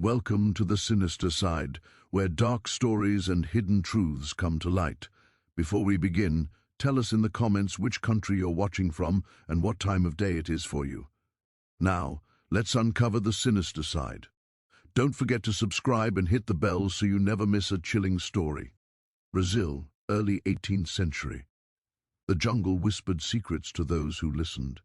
Welcome to the sinister side, where dark stories and hidden truths come to light. Before we begin, tell us in the comments which country you're watching from and what time of day it is for you. Now, let's uncover the sinister side. Don't forget to subscribe and hit the bell so you never miss a chilling story. Brazil, early 18th century. The jungle whispered secrets to those who listened.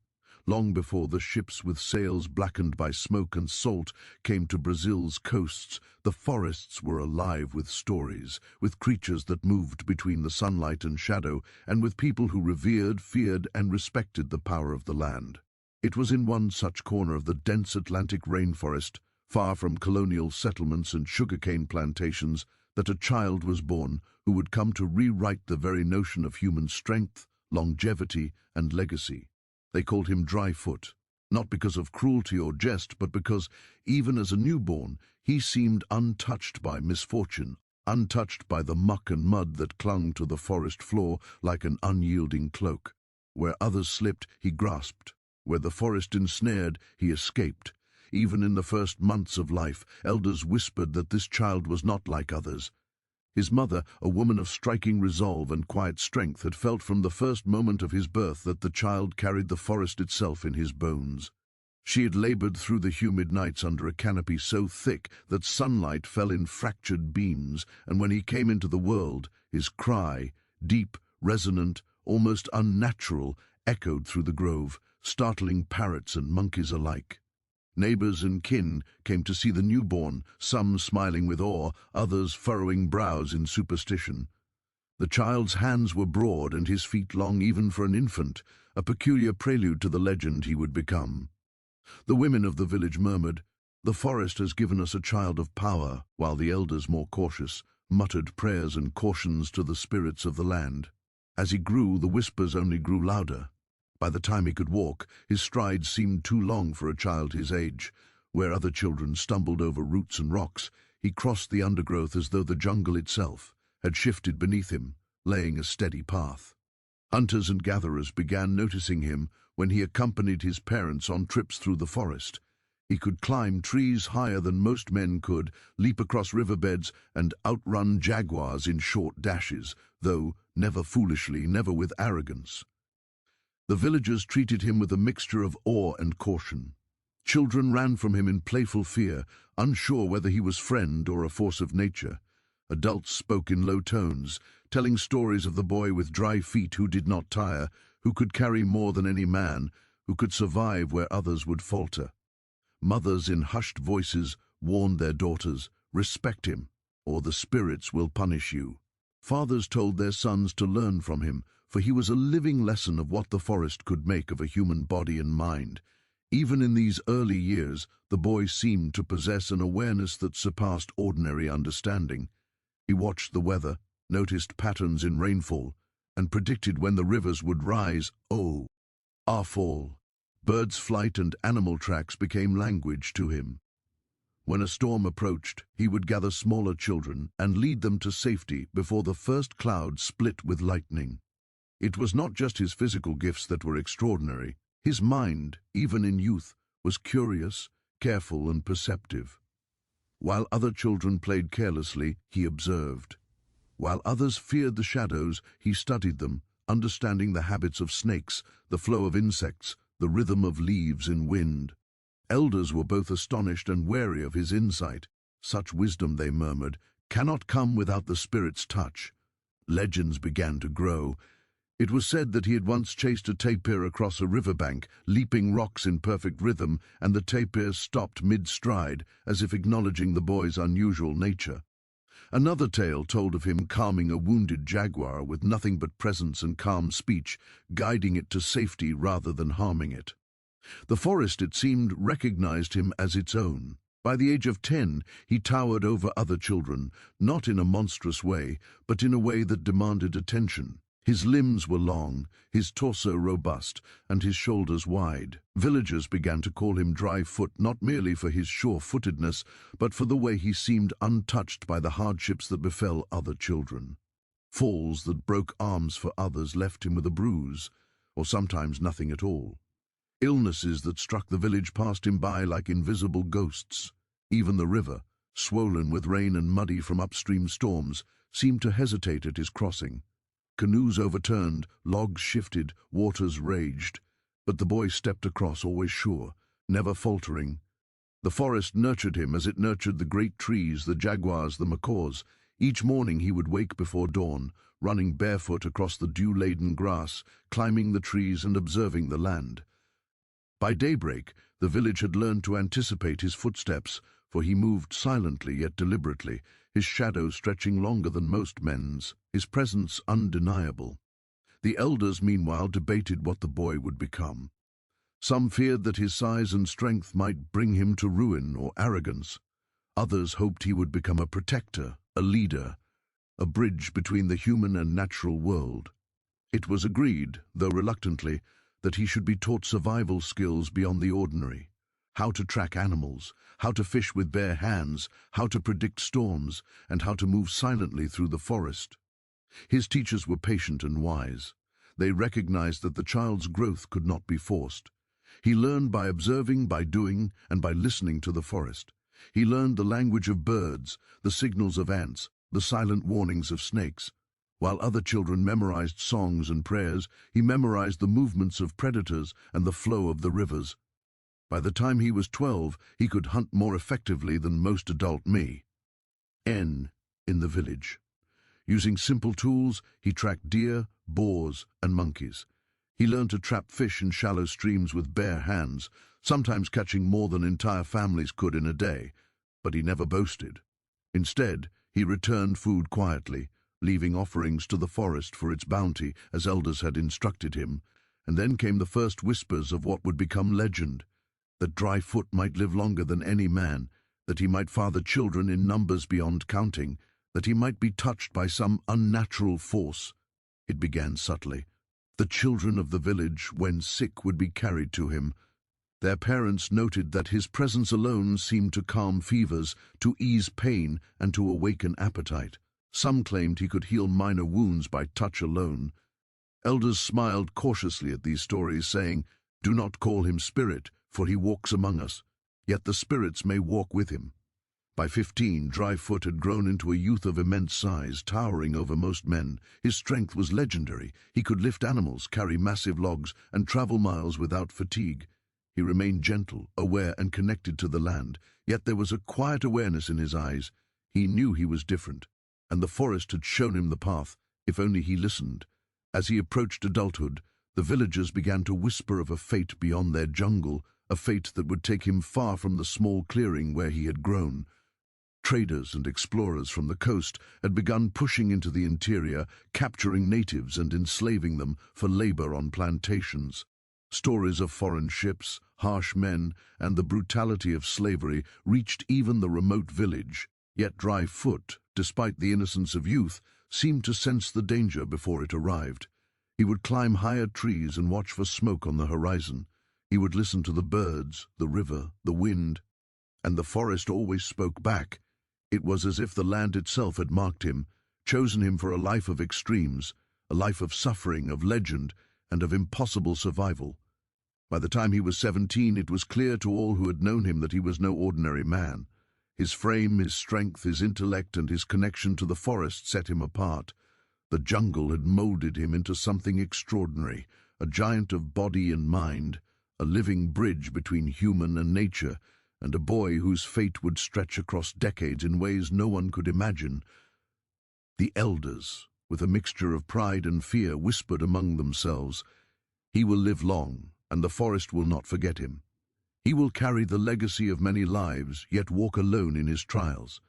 Long before the ships with sails blackened by smoke and salt came to Brazil's coasts, the forests were alive with stories, with creatures that moved between the sunlight and shadow, and with people who revered, feared, and respected the power of the land. It was in one such corner of the dense Atlantic rainforest, far from colonial settlements and sugarcane plantations, that a child was born who would come to rewrite the very notion of human strength, longevity, and legacy. They called him Dryfoot, not because of cruelty or jest, but because, even as a newborn, he seemed untouched by misfortune, untouched by the muck and mud that clung to the forest floor like an unyielding cloak. Where others slipped, he grasped. Where the forest ensnared, he escaped. Even in the first months of life, elders whispered that this child was not like others. His mother, a woman of striking resolve and quiet strength, had felt from the first moment of his birth that the child carried the forest itself in his bones. She had labored through the humid nights under a canopy so thick that sunlight fell in fractured beams, and when he came into the world, his cry, deep, resonant, almost unnatural, echoed through the grove, startling parrots and monkeys alike. Neighbors and kin came to see the newborn, some smiling with awe, others furrowing brows in superstition. The child's hands were broad and his feet long even for an infant, a peculiar prelude to the legend he would become. The women of the village murmured, "The forest has given us a child of power," while the elders, more cautious, muttered prayers and cautions to the spirits of the land. As he grew, the whispers only grew louder. By the time he could walk, his strides seemed too long for a child his age. Where other children stumbled over roots and rocks, he crossed the undergrowth as though the jungle itself had shifted beneath him, laying a steady path. Hunters and gatherers began noticing him when he accompanied his parents on trips through the forest. He could climb trees higher than most men could, leap across riverbeds, and outrun jaguars in short dashes, though never foolishly, never with arrogance. The villagers treated him with a mixture of awe and caution. Children ran from him in playful fear, unsure whether he was friend or a force of nature. Adults spoke in low tones, telling stories of the boy with dry feet who did not tire, who could carry more than any man, who could survive where others would falter. Mothers in hushed voices warned their daughters, "Respect him, or the spirits will punish you." Fathers told their sons to learn from him, for he was a living lesson of what the forest could make of a human body and mind. Even in these early years, the boy seemed to possess an awareness that surpassed ordinary understanding. He watched the weather, noticed patterns in rainfall, and predicted when the rivers would rise. Our fall. Birds' flight and animal tracks became language to him. When a storm approached, he would gather smaller children and lead them to safety before the first cloud split with lightning. It was not just his physical gifts that were extraordinary. His mind, even in youth, was curious, careful, and perceptive. While other children played carelessly, he observed. While others feared the shadows, he studied them, understanding the habits of snakes, the flow of insects, the rhythm of leaves in wind. Elders were both astonished and wary of his insight. Such wisdom, they murmured, cannot come without the spirit's touch. Legends began to grow. It was said that he had once chased a tapir across a riverbank, leaping rocks in perfect rhythm, and the tapir stopped mid-stride, as if acknowledging the boy's unusual nature. Another tale told of him calming a wounded jaguar with nothing but presence and calm speech, guiding it to safety rather than harming it. The forest, it seemed, recognized him as its own. By the age of 10, he towered over other children, not in a monstrous way, but in a way that demanded attention. His limbs were long, his torso robust, and his shoulders wide. Villagers began to call him Dryfoot not merely for his sure-footedness, but for the way he seemed untouched by the hardships that befell other children. Falls that broke arms for others left him with a bruise, or sometimes nothing at all. Illnesses that struck the village passed him by like invisible ghosts. Even the river, swollen with rain and muddy from upstream storms, seemed to hesitate at his crossing. Canoes overturned, logs shifted, waters raged, but the boy stepped across always sure, never faltering. The forest nurtured him as it nurtured the great trees, the jaguars, the macaws. Each morning he would wake before dawn, running barefoot across the dew-laden grass, climbing the trees and observing the land. By daybreak, the village had learned to anticipate his footsteps, for he moved silently yet deliberately, his shadow stretching longer than most men's, his presence undeniable. The elders, meanwhile, debated what the boy would become. Some feared that his size and strength might bring him to ruin or arrogance. Others hoped he would become a protector, a leader, a bridge between the human and natural world. It was agreed, though reluctantly, that he should be taught survival skills beyond the ordinary. How to track animals, how to fish with bare hands, how to predict storms, and how to move silently through the forest. His teachers were patient and wise. They recognized that the child's growth could not be forced. He learned by observing, by doing, and by listening to the forest. He learned the language of birds, the signals of ants, the silent warnings of snakes. While other children memorized songs and prayers, he memorized the movements of predators and the flow of the rivers. By the time he was 12, he could hunt more effectively than most adult me. In the village. Using simple tools, he tracked deer, boars, and monkeys. He learned to trap fish in shallow streams with bare hands, sometimes catching more than entire families could in a day, but he never boasted. Instead, he returned food quietly, leaving offerings to the forest for its bounty, as elders had instructed him. And then came the first whispers of what would become legend, that Dryfoot might live longer than any man, that he might father children in numbers beyond counting, that he might be touched by some unnatural force. It began subtly. The children of the village, when sick, would be carried to him. Their parents noted that his presence alone seemed to calm fevers, to ease pain, and to awaken appetite. Some claimed he could heal minor wounds by touch alone. Elders smiled cautiously at these stories, saying, "Do not call him spirit, for he walks among us. Yet the spirits may walk with him." By 15, Dryfoot had grown into a youth of immense size, towering over most men. His strength was legendary. He could lift animals, carry massive logs, and travel miles without fatigue. He remained gentle, aware, and connected to the land, yet there was a quiet awareness in his eyes. He knew he was different, and the forest had shown him the path, if only he listened. As he approached adulthood, the villagers began to whisper of a fate beyond their jungle, a fate that would take him far from the small clearing where he had grown. Traders and explorers from the coast had begun pushing into the interior, capturing natives and enslaving them for labor on plantations. Stories of foreign ships, harsh men, and the brutality of slavery reached even the remote village. Yet Dryfoot, despite the innocence of youth, seemed to sense the danger before it arrived. He would climb higher trees and watch for smoke on the horizon. He would listen to the birds, the river, the wind, and the forest always spoke back. It was as if the land itself had marked him, chosen him for a life of extremes, a life of suffering, of legend, and of impossible survival. By the time he was 17, it was clear to all who had known him that he was no ordinary man. His frame, his strength, his intellect, and his connection to the forest set him apart. The jungle had molded him into something extraordinary, a giant of body and mind, a living bridge between human and nature, and a boy whose fate would stretch across decades in ways no one could imagine. The elders, with a mixture of pride and fear, whispered among themselves, "He will live long, and the forest will not forget him. He will carry the legacy of many lives, yet walk alone in his trials.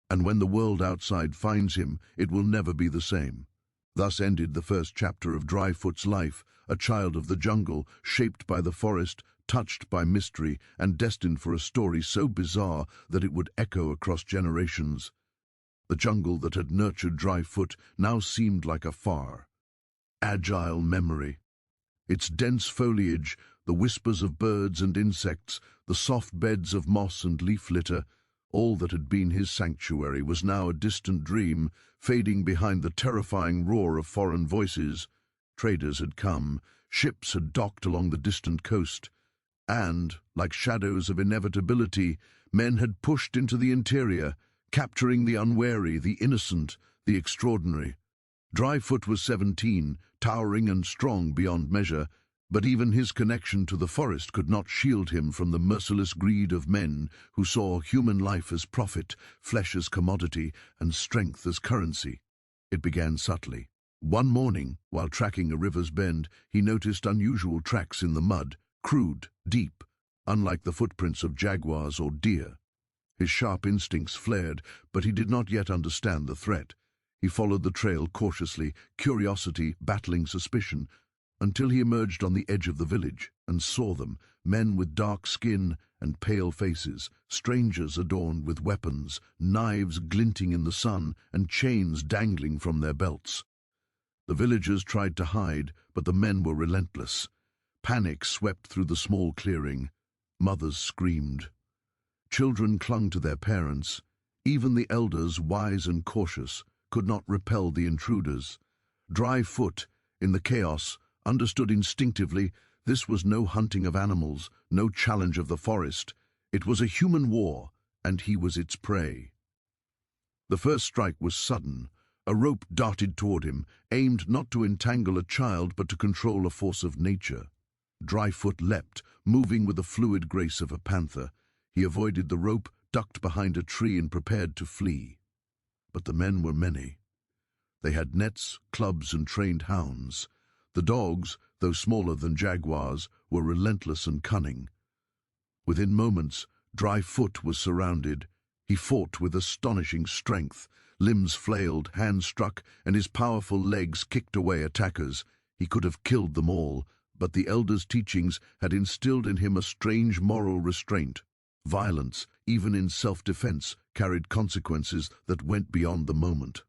And when the world outside finds him, it will never be the same." Thus ended the first chapter of Dryfoot's life, a child of the jungle, shaped by the forest, touched by mystery, and destined for a story so bizarre that it would echo across generations. The jungle that had nurtured Dryfoot now seemed like a far, agile memory. Its dense foliage, the whispers of birds and insects, the soft beds of moss and leaf litter, all that had been his sanctuary was now a distant dream, fading behind the terrifying roar of foreign voices. Traders had come, ships had docked along the distant coast. And, like shadows of inevitability, men had pushed into the interior, capturing the unwary, the innocent, the extraordinary. Dryfoot was 17, towering and strong beyond measure, but even his connection to the forest could not shield him from the merciless greed of men who saw human life as profit, flesh as commodity, and strength as currency. It began subtly. One morning, while tracking a river's bend, he noticed unusual tracks in the mud, crude, deep, unlike the footprints of jaguars or deer. His sharp instincts flared, but he did not yet understand the threat. He followed the trail cautiously, curiosity battling suspicion, until he emerged on the edge of the village and saw them, men with dark skin and pale faces, strangers adorned with weapons, knives glinting in the sun, and chains dangling from their belts. The villagers tried to hide, but the men were relentless. Panic swept through the small clearing. Mothers screamed. Children clung to their parents. Even the elders, wise and cautious, could not repel the intruders. Dryfoot, in the chaos, understood instinctively this was no hunting of animals, no challenge of the forest. It was a human war, and he was its prey. The first strike was sudden. A rope darted toward him, aimed not to entangle a child but to control a force of nature. Dryfoot leapt, moving with the fluid grace of a panther. He avoided the rope, ducked behind a tree, and prepared to flee. But the men were many. They had nets, clubs, and trained hounds. The dogs, though smaller than jaguars, were relentless and cunning. Within moments, Dryfoot was surrounded. He fought with astonishing strength. Limbs flailed, hands struck, and his powerful legs kicked away attackers. He could have killed them all, but the elders' teachings had instilled in him a strange moral restraint. Violence, even in self-defense, carried consequences that went beyond the moment.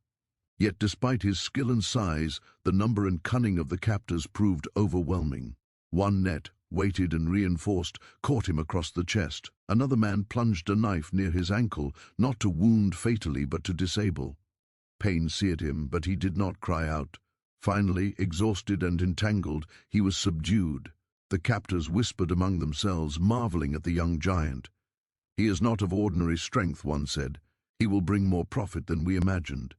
Yet despite his skill and size, the number and cunning of the captors proved overwhelming. One net, weighted and reinforced, caught him across the chest. Another man plunged a knife near his ankle, not to wound fatally but to disable. Pain seared him, but he did not cry out. Finally, exhausted and entangled, he was subdued. The captors whispered among themselves, marveling at the young giant. "He is not of ordinary strength," one said. "He will bring more profit than we imagined."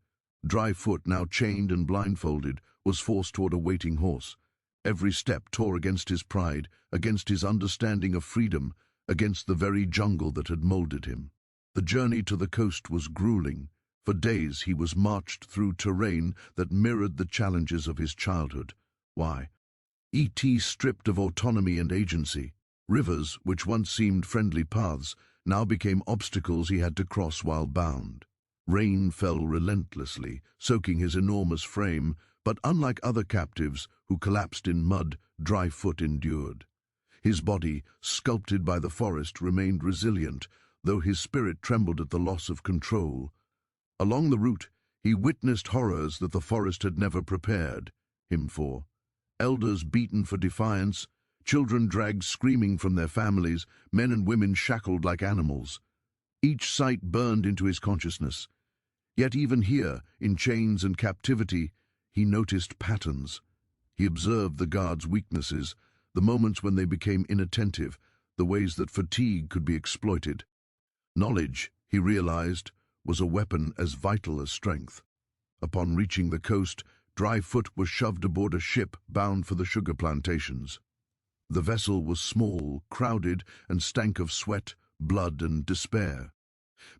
Dryfoot, now chained and blindfolded, was forced toward a waiting horse. Every step tore against his pride, against his understanding of freedom, against the very jungle that had molded him. The journey to the coast was grueling. For days he was marched through terrain that mirrored the challenges of his childhood. Why? E.T. stripped of autonomy and agency. Rivers, which once seemed friendly paths, now became obstacles he had to cross while bound. Rain fell relentlessly, soaking his enormous frame, but unlike other captives who collapsed in mud, Dryfoot endured. His body, sculpted by the forest, remained resilient, though his spirit trembled at the loss of control. Along the route, he witnessed horrors that the forest had never prepared him for. Elders beaten for defiance, children dragged screaming from their families, men and women shackled like animals. Each sight burned into his consciousness. Yet even here, in chains and captivity, he noticed patterns. He observed the guards' weaknesses, the moments when they became inattentive, the ways that fatigue could be exploited. Knowledge, he realized, was a weapon as vital as strength. Upon reaching the coast, Dryfoot was shoved aboard a ship bound for the sugar plantations. The vessel was small, crowded, and stank of sweat, blood, and despair.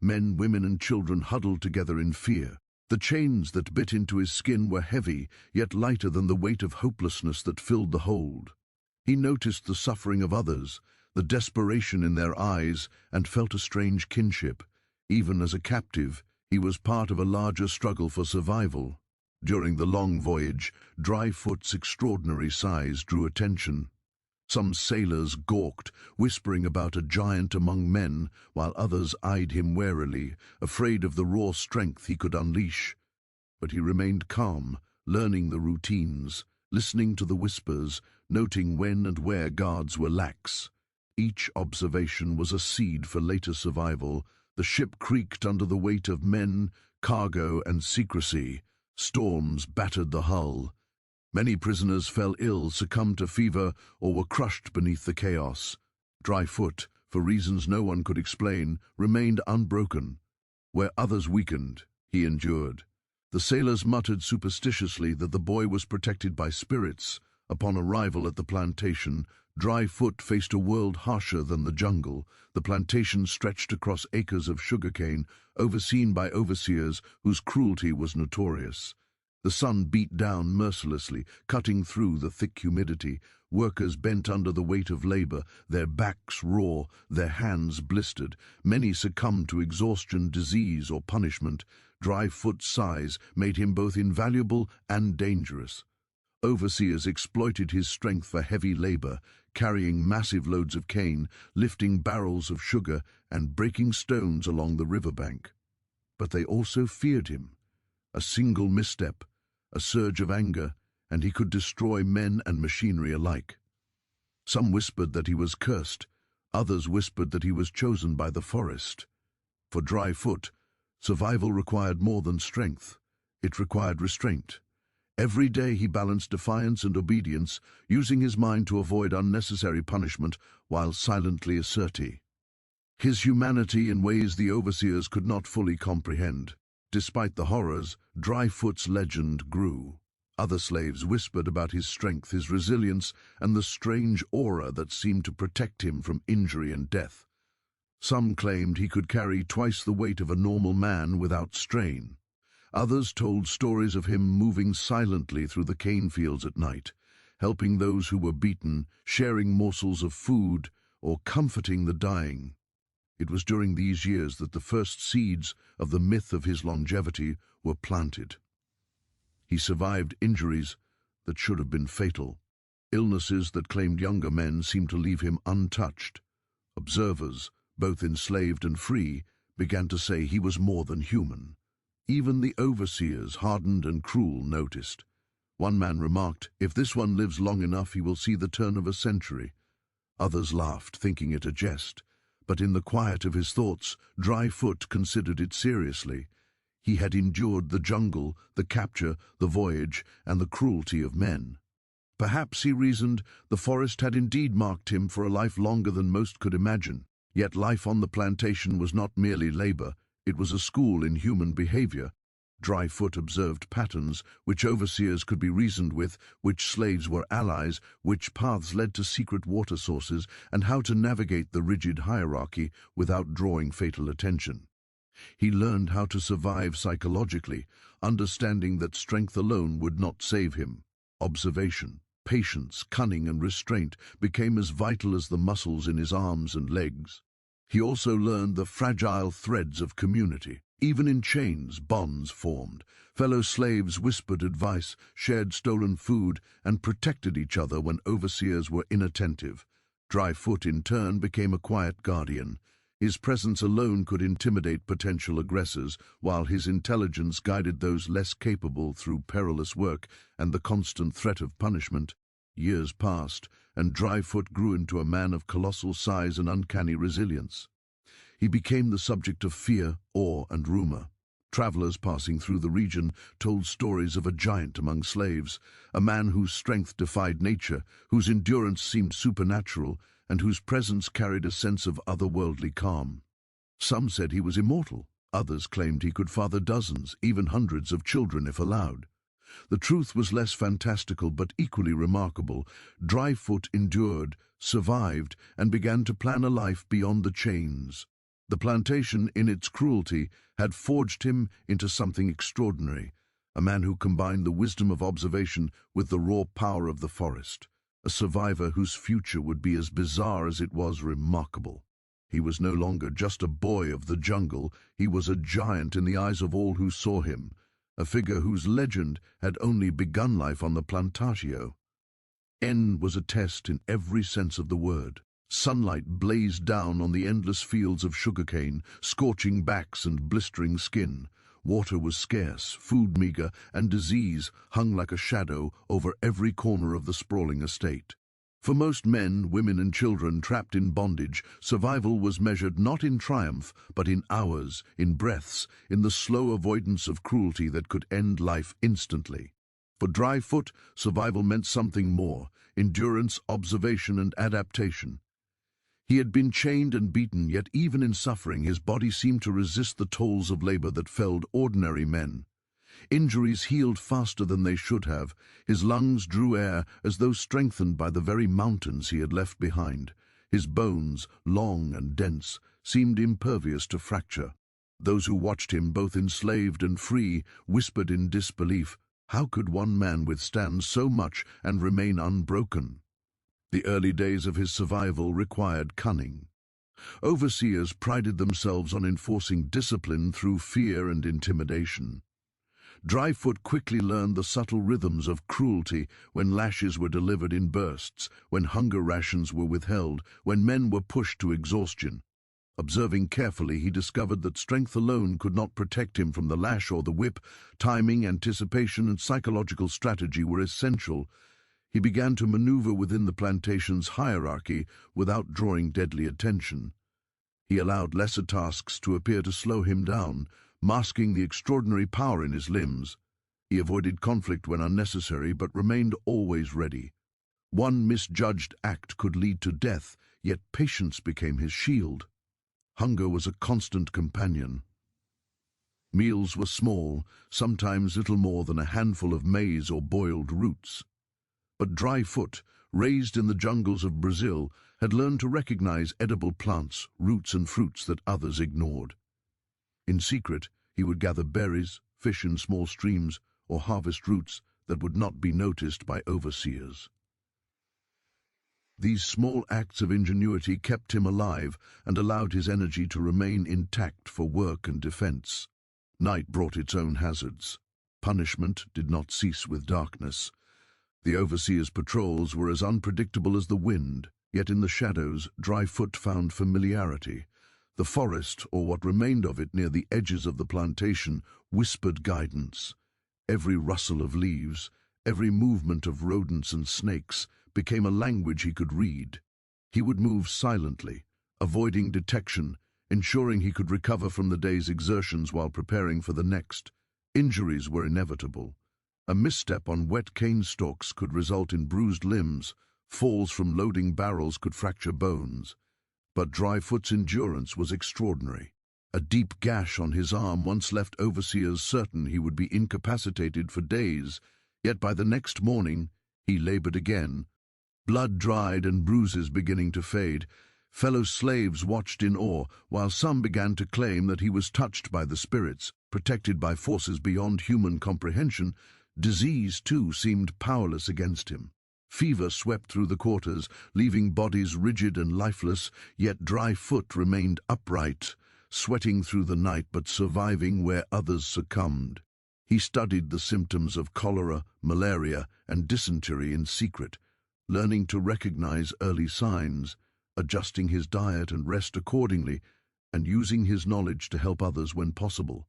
Men, women, and children huddled together in fear. The chains that bit into his skin were heavy, yet lighter than the weight of hopelessness that filled the hold. He noticed the suffering of others, the desperation in their eyes, and felt a strange kinship. Even as a captive, he was part of a larger struggle for survival. During the long voyage, Dryfoot's extraordinary size drew attention. Some sailors gawked, whispering about a giant among men, while others eyed him warily, afraid of the raw strength he could unleash. But he remained calm, learning the routines, listening to the whispers, noting when and where guards were lax. Each observation was a seed for later survival. The ship creaked under the weight of men, cargo, and secrecy. Storms battered the hull. Many prisoners fell ill, succumbed to fever, or were crushed beneath the chaos. Dryfoot, for reasons no one could explain, remained unbroken. Where others weakened, he endured. The sailors muttered superstitiously that the boy was protected by spirits. Upon arrival at the plantation, Dryfoot faced a world harsher than the jungle. The plantation stretched across acres of sugarcane, overseen by overseers whose cruelty was notorious. The sun beat down mercilessly, cutting through the thick humidity. Workers bent under the weight of labor, their backs raw, their hands blistered. Many succumbed to exhaustion, disease, or punishment. Dryfoot's size made him both invaluable and dangerous. Overseers exploited his strength for heavy labor, carrying massive loads of cane, lifting barrels of sugar, and breaking stones along the riverbank. But they also feared him. A single misstep, a surge of anger, and he could destroy men and machinery alike. Some whispered that he was cursed, others whispered that he was chosen by the forest. For Dryfoot, survival required more than strength. It required restraint. Every day he balanced defiance and obedience, using his mind to avoid unnecessary punishment while silently asserting his humanity in ways the overseers could not fully comprehend. Despite the horrors, Dryfoot's legend grew. Other slaves whispered about his strength, his resilience, and the strange aura that seemed to protect him from injury and death. Some claimed he could carry twice the weight of a normal man without strain. Others told stories of him moving silently through the cane fields at night, helping those who were beaten, sharing morsels of food, or comforting the dying. It was during these years that the first seeds of the myth of his longevity were planted. He survived injuries that should have been fatal. Illnesses that claimed younger men seemed to leave him untouched. Observers, both enslaved and free, began to say he was more than human. Even the overseers, hardened and cruel, noticed. One man remarked, "If this one lives long enough, he will see the turn of a century." Others laughed, thinking it a jest. But in the quiet of his thoughts, Dryfoot considered it seriously. He had endured the jungle, the capture, the voyage, and the cruelty of men. Perhaps, he reasoned, the forest had indeed marked him for a life longer than most could imagine. Yet life on the plantation was not merely labor. It was a school in human behavior. Dryfoot observed patterns, which overseers could be reasoned with, which slaves were allies, which paths led to secret water sources, and how to navigate the rigid hierarchy without drawing fatal attention. He learned how to survive psychologically, understanding that strength alone would not save him. Observation, patience, cunning, and restraint became as vital as the muscles in his arms and legs. He also learned the fragile threads of community. Even in chains, bonds formed. Fellow slaves whispered advice, shared stolen food, and protected each other when overseers were inattentive. Dryfoot, in turn, became a quiet guardian. His presence alone could intimidate potential aggressors, while his intelligence guided those less capable through perilous work and the constant threat of punishment. Years passed, and Dryfoot grew into a man of colossal size and uncanny resilience. He became the subject of fear, awe, and rumor. Travelers passing through the region told stories of a giant among slaves, a man whose strength defied nature, whose endurance seemed supernatural, and whose presence carried a sense of otherworldly calm. Some said he was immortal. Others claimed he could father dozens, even hundreds of children if allowed. The truth was less fantastical but equally remarkable. Dryfoot endured, survived, and began to plan a life beyond the chains. The plantation, in its cruelty, had forged him into something extraordinary, a man who combined the wisdom of observation with the raw power of the forest, a survivor whose future would be as bizarre as it was remarkable. He was no longer just a boy of the jungle, he was a giant in the eyes of all who saw him, a figure whose legend had only begun life on the plantatio. N was a test in every sense of the word. Sunlight blazed down on the endless fields of sugarcane, scorching backs and blistering skin. Water was scarce, food meager, and disease hung like a shadow over every corner of the sprawling estate. For most men, women, and children trapped in bondage, survival was measured not in triumph, but in hours, in breaths, in the slow avoidance of cruelty that could end life instantly. For Dryfoot, survival meant something more: endurance, observation, and adaptation. He had been chained and beaten, yet even in suffering his body seemed to resist the tolls of labor that felled ordinary men. Injuries healed faster than they should have. His lungs drew air as though strengthened by the very mountains he had left behind. His bones, long and dense, seemed impervious to fracture. Those who watched him, both enslaved and free, whispered in disbelief, "How could one man withstand so much and remain unbroken?" The early days of his survival required cunning. Overseers prided themselves on enforcing discipline through fear and intimidation. Dryfoot quickly learned the subtle rhythms of cruelty, when lashes were delivered in bursts, when hunger rations were withheld, when men were pushed to exhaustion. Observing carefully, he discovered that strength alone could not protect him from the lash or the whip. Timing, anticipation, and psychological strategy were essential. He began to maneuver within the plantation's hierarchy without drawing deadly attention. He allowed lesser tasks to appear to slow him down, masking the extraordinary power in his limbs. He avoided conflict when unnecessary, but remained always ready. One misjudged act could lead to death, yet patience became his shield. Hunger was a constant companion. Meals were small, sometimes little more than a handful of maize or boiled roots. But Dryfoot, raised in the jungles of Brazil, had learned to recognize edible plants, roots and fruits that others ignored. In secret, he would gather berries, fish in small streams, or harvest roots that would not be noticed by overseers. These small acts of ingenuity kept him alive and allowed his energy to remain intact for work and defense. Night brought its own hazards. Punishment did not cease with darkness. The overseer's patrols were as unpredictable as the wind, yet in the shadows Dryfoot found familiarity. The forest, or what remained of it near the edges of the plantation, whispered guidance. Every rustle of leaves, every movement of rodents and snakes, became a language he could read. He would move silently, avoiding detection, ensuring he could recover from the day's exertions while preparing for the next. Injuries were inevitable. A misstep on wet cane stalks could result in bruised limbs. Falls from loading barrels could fracture bones. But Dryfoot's endurance was extraordinary. A deep gash on his arm once left overseers certain he would be incapacitated for days, yet by the next morning he labored again. Blood dried and bruises beginning to fade. Fellow slaves watched in awe, while some began to claim that he was touched by the spirits, protected by forces beyond human comprehension. Disease, too, seemed powerless against him. Fever swept through the quarters, leaving bodies rigid and lifeless, yet Dryfoot remained upright, sweating through the night but surviving where others succumbed. He studied the symptoms of cholera, malaria, and dysentery in secret, learning to recognize early signs, adjusting his diet and rest accordingly, and using his knowledge to help others when possible.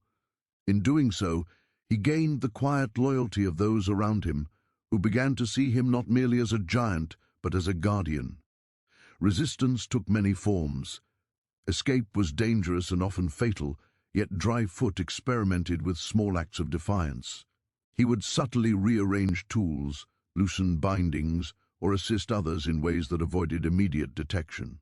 In doing so, he gained the quiet loyalty of those around him, who began to see him not merely as a giant, but as a guardian. Resistance took many forms. Escape was dangerous and often fatal, yet Dryfoot experimented with small acts of defiance. He would subtly rearrange tools, loosen bindings, or assist others in ways that avoided immediate detection.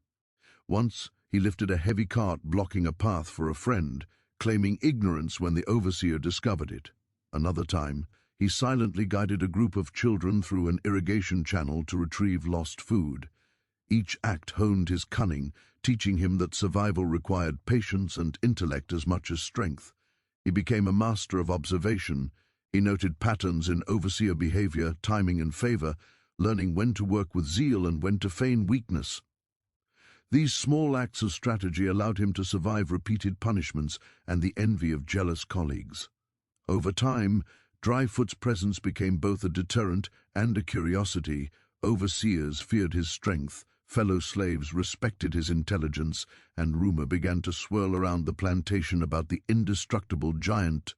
Once, he lifted a heavy cart blocking a path for a friend, claiming ignorance when the overseer discovered it. Another time, he silently guided a group of children through an irrigation channel to retrieve lost food. Each act honed his cunning, teaching him that survival required patience and intellect as much as strength. He became a master of observation. He noted patterns in overseer behavior, timing, and favor, learning when to work with zeal and when to feign weakness. These small acts of strategy allowed him to survive repeated punishments and the envy of jealous colleagues. Over time, Dryfoot's presence became both a deterrent and a curiosity. Overseers feared his strength, fellow slaves respected his intelligence, and rumor began to swirl around the plantation about the indestructible giant.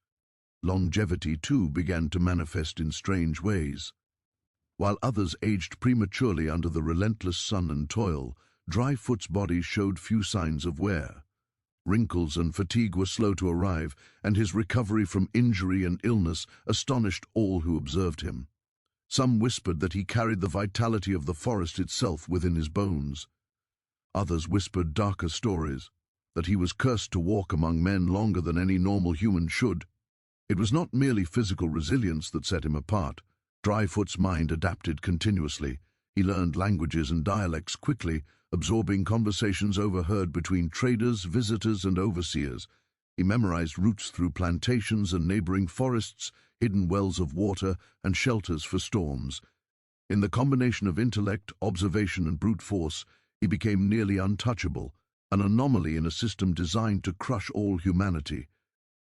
Longevity, too, began to manifest in strange ways. While others aged prematurely under the relentless sun and toil, Dryfoot's body showed few signs of wear. Wrinkles and fatigue were slow to arrive, and his recovery from injury and illness astonished all who observed him. Some whispered that he carried the vitality of the forest itself within his bones. Others whispered darker stories, that he was cursed to walk among men longer than any normal human should. It was not merely physical resilience that set him apart. Dryfoot's mind adapted continuously. He learned languages and dialects quickly, absorbing conversations overheard between traders, visitors, and overseers. He memorized routes through plantations and neighboring forests, hidden wells of water, and shelters for storms. In the combination of intellect, observation, and brute force, he became nearly untouchable, an anomaly in a system designed to crush all humanity.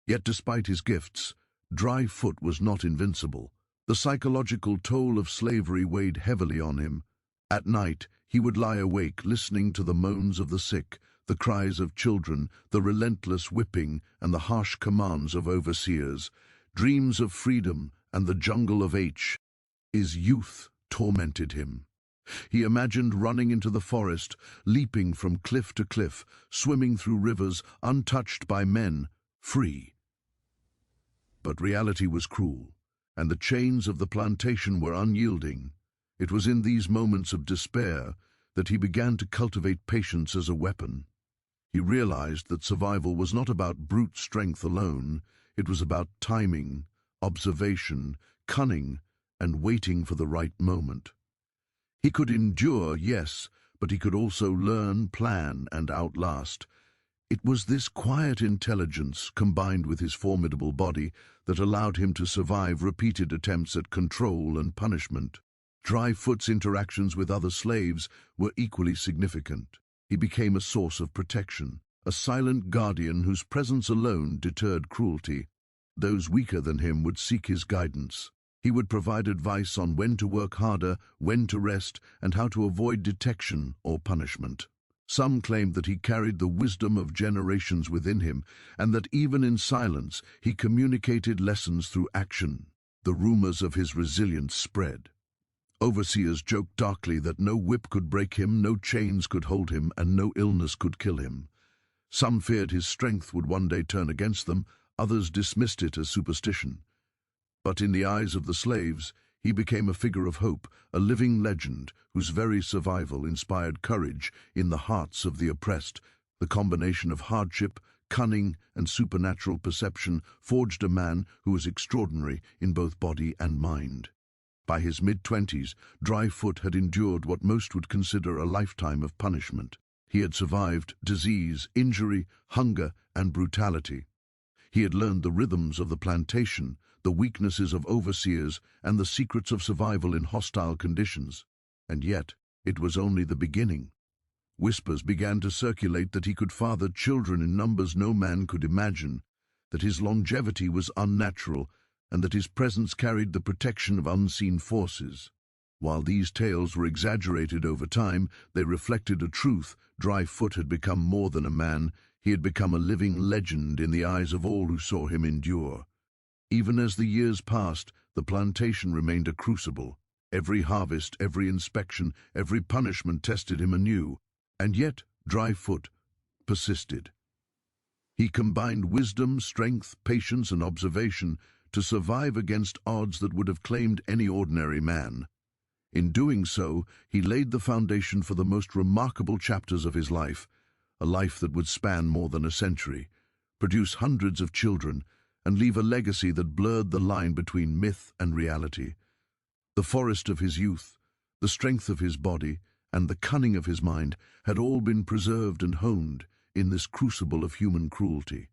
Yet despite his gifts, Dryfoot was not invincible. The psychological toll of slavery weighed heavily on him. At night, he would lie awake listening to the moans of the sick, the cries of children, the relentless whipping, and the harsh commands of overseers. Dreams of freedom and the jungle of His youth tormented him. He imagined running into the forest, leaping from cliff to cliff, swimming through rivers untouched by men, free. But reality was cruel, and the chains of the plantation were unyielding. It was in these moments of despair that he began to cultivate patience as a weapon. He realized that survival was not about brute strength alone. It was about timing, observation, cunning, and waiting for the right moment. He could endure, yes, but he could also learn, plan, and outlast. It was this quiet intelligence, combined with his formidable body, that allowed him to survive repeated attempts at control and punishment. Dryfoot's interactions with other slaves were equally significant. He became a source of protection, a silent guardian whose presence alone deterred cruelty. Those weaker than him would seek his guidance. He would provide advice on when to work harder, when to rest, and how to avoid detection or punishment. Some claimed that he carried the wisdom of generations within him, and that even in silence he communicated lessons through action. The rumors of his resilience spread. Overseers joked darkly that no whip could break him, no chains could hold him, and no illness could kill him. Some feared his strength would one day turn against them, others dismissed it as superstition. But in the eyes of the slaves, he became a figure of hope, a living legend whose very survival inspired courage in the hearts of the oppressed. The combination of hardship, cunning, and supernatural perception forged a man who was extraordinary in both body and mind. By his mid-20s, Dryfoot had endured what most would consider a lifetime of punishment. He had survived disease, injury, hunger, and brutality. He had learned the rhythms of the plantation, the weaknesses of overseers, and the secrets of survival in hostile conditions. And yet, it was only the beginning. Whispers began to circulate that he could father children in numbers no man could imagine, that his longevity was unnatural, and that his presence carried the protection of unseen forces. While these tales were exaggerated over time, they reflected a truth. Dryfoot had become more than a man. He had become a living legend in the eyes of all who saw him endure. Even as the years passed, the plantation remained a crucible. Every harvest, every inspection, every punishment tested him anew. And yet, Dryfoot persisted. He combined wisdom, strength, patience, and observation to survive against odds that would have claimed any ordinary man. In doing so, he laid the foundation for the most remarkable chapters of his life, a life that would span more than a century, produce hundreds of children, and leave a legacy that blurred the line between myth and reality. The forest of his youth, the strength of his body, and the cunning of his mind had all been preserved and honed in this crucible of human cruelty.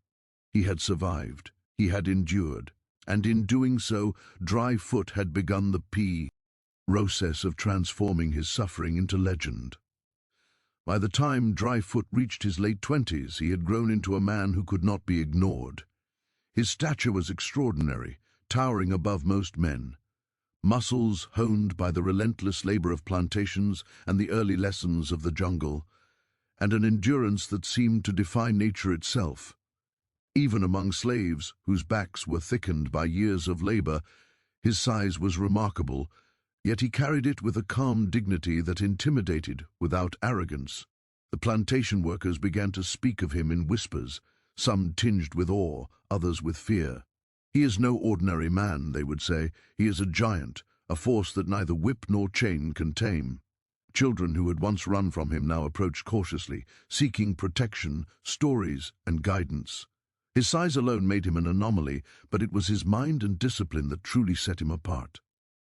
He had survived, he had endured, and in doing so, Dryfoot had begun the process of transforming his suffering into legend. By the time Dryfoot reached his late 20s, he had grown into a man who could not be ignored. His stature was extraordinary, towering above most men. Muscles honed by the relentless labor of plantations and the early lessons of the jungle, and an endurance that seemed to defy nature itself. Even among slaves, whose backs were thickened by years of labor, his size was remarkable, yet he carried it with a calm dignity that intimidated without arrogance. The plantation workers began to speak of him in whispers, some tinged with awe, others with fear. "He is no ordinary man," they would say. "He is a giant, a force that neither whip nor chain can tame." Children who had once run from him now approached cautiously, seeking protection, stories, and guidance. His size alone made him an anomaly, but it was his mind and discipline that truly set him apart.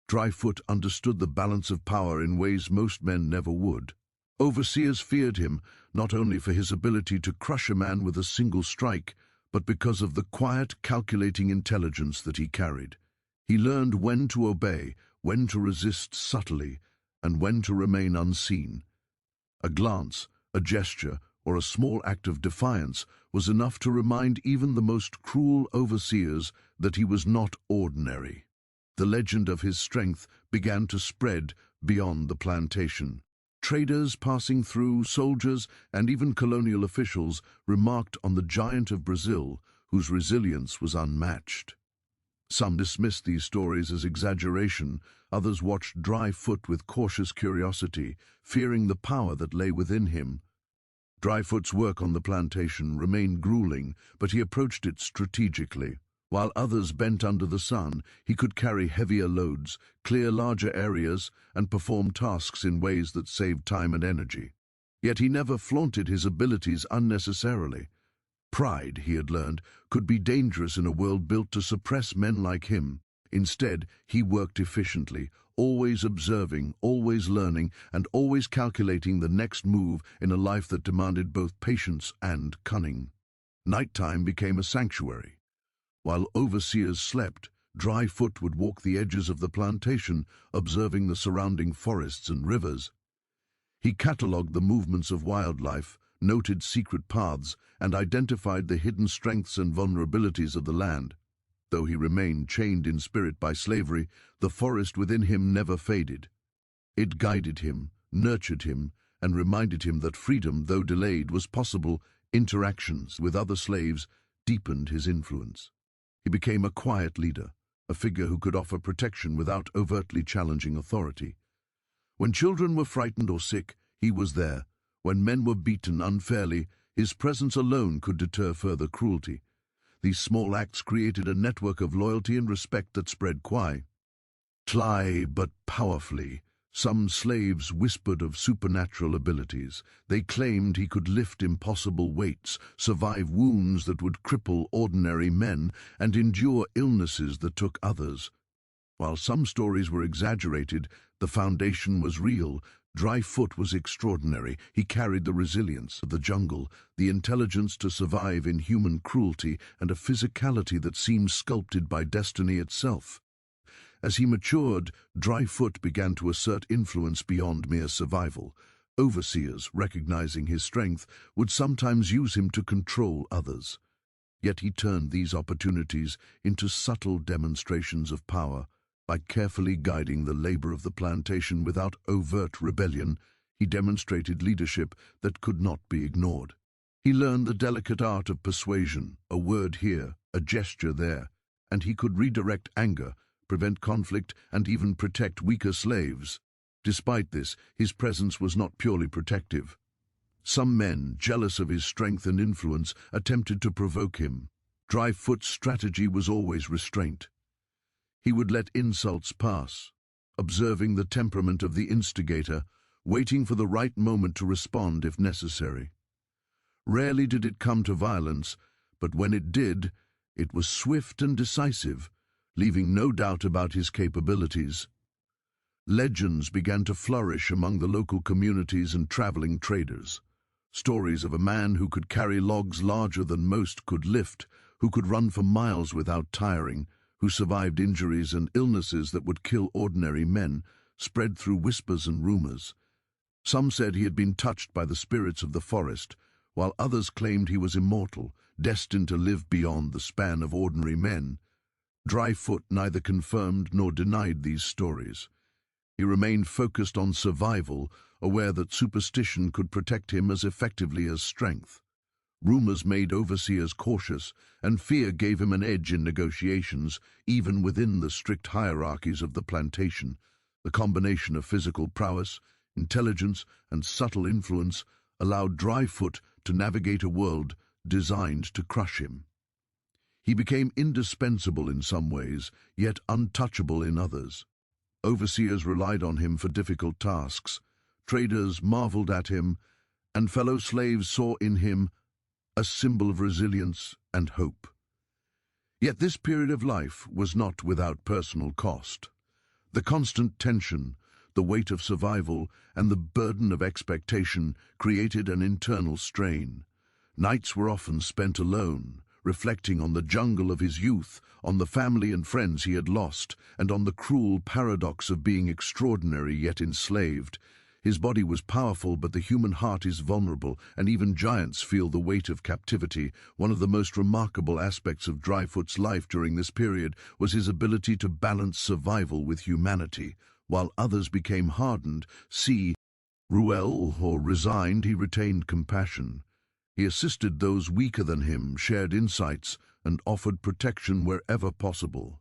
Dryfoot understood the balance of power in ways most men never would. Overseers feared him, not only for his ability to crush a man with a single strike, but because of the quiet, calculating intelligence that he carried. He learned when to obey, when to resist subtly, and when to remain unseen. A glance, a gesture, or a small act of defiance was enough to remind even the most cruel overseers that he was not ordinary. The legend of his strength began to spread beyond the plantation. Traders passing through, soldiers, and even colonial officials remarked on the giant of Brazil, whose resilience was unmatched. Some dismissed these stories as exaggeration, others watched Dryfoot with cautious curiosity, fearing the power that lay within him. Dryfoot's work on the plantation remained grueling, but he approached it strategically. While others bent under the sun, he could carry heavier loads, clear larger areas, and perform tasks in ways that saved time and energy. Yet he never flaunted his abilities unnecessarily. Pride, he had learned, could be dangerous in a world built to suppress men like him. Instead, he worked efficiently, always observing, always learning, and always calculating the next move in a life that demanded both patience and cunning. Nighttime became a sanctuary. While overseers slept, Dryfoot would walk the edges of the plantation, observing the surrounding forests and rivers. He catalogued the movements of wildlife, noted secret paths, and identified the hidden strengths and vulnerabilities of the land. Though he remained chained in spirit by slavery, the forest within him never faded. It guided him, nurtured him, and reminded him that freedom, though delayed, was possible. Interactions with other slaves deepened his influence. He became a quiet leader, a figure who could offer protection without overtly challenging authority. When children were frightened or sick, he was there. When men were beaten unfairly, his presence alone could deter further cruelty. These small acts created a network of loyalty and respect that spread quietly but powerfully. Some slaves whispered of supernatural abilities. They claimed he could lift impossible weights, survive wounds that would cripple ordinary men, and endure illnesses that took others. While some stories were exaggerated, the foundation was real. Dryfoot was extraordinary. He carried the resilience of the jungle, the intelligence to survive in human cruelty, and a physicality that seemed sculpted by destiny itself. As he matured, Dryfoot began to assert influence beyond mere survival. Overseers, recognizing his strength, would sometimes use him to control others. Yet he turned these opportunities into subtle demonstrations of power. By carefully guiding the labor of the plantation without overt rebellion, he demonstrated leadership that could not be ignored. He learned the delicate art of persuasion, a word here, a gesture there, and he could redirect anger, prevent conflict, and even protect weaker slaves. Despite this, his presence was not purely protective. Some men, jealous of his strength and influence, attempted to provoke him. Dryfoot's strategy was always restraint. He would let insults pass, observing the temperament of the instigator, waiting for the right moment to respond if necessary. Rarely did it come to violence, but when it did, it was swift and decisive, leaving no doubt about his capabilities. Legends began to flourish among the local communities and traveling traders. Stories of a man who could carry logs larger than most could lift, who could run for miles without tiring, who survived injuries and illnesses that would kill ordinary men, spread through whispers and rumors. Some said he had been touched by the spirits of the forest, while others claimed he was immortal, destined to live beyond the span of ordinary men. Dryfoot neither confirmed nor denied these stories. He remained focused on survival, aware that superstition could protect him as effectively as strength. Rumors made overseers cautious, and fear gave him an edge in negotiations, even within the strict hierarchies of the plantation. The combination of physical prowess, intelligence, and subtle influence allowed Dryfoot to navigate a world designed to crush him. He became indispensable in some ways, yet untouchable in others. Overseers relied on him for difficult tasks. traders marveled at him, and fellow slaves saw in him a symbol of resilience and hope. Yet this period of life was not without personal cost. The constant tension, the weight of survival, and the burden of expectation created an internal strain. Nights were often spent alone, reflecting on the jungle of his youth, on the family and friends he had lost, and on the cruel paradox of being extraordinary yet enslaved. His body was powerful, but the human heart is vulnerable, and even giants feel the weight of captivity. One of the most remarkable aspects of Dryfoot's life during this period was his ability to balance survival with humanity. While others became hardened, or resigned, he retained compassion. He assisted those weaker than him, shared insights, and offered protection wherever possible.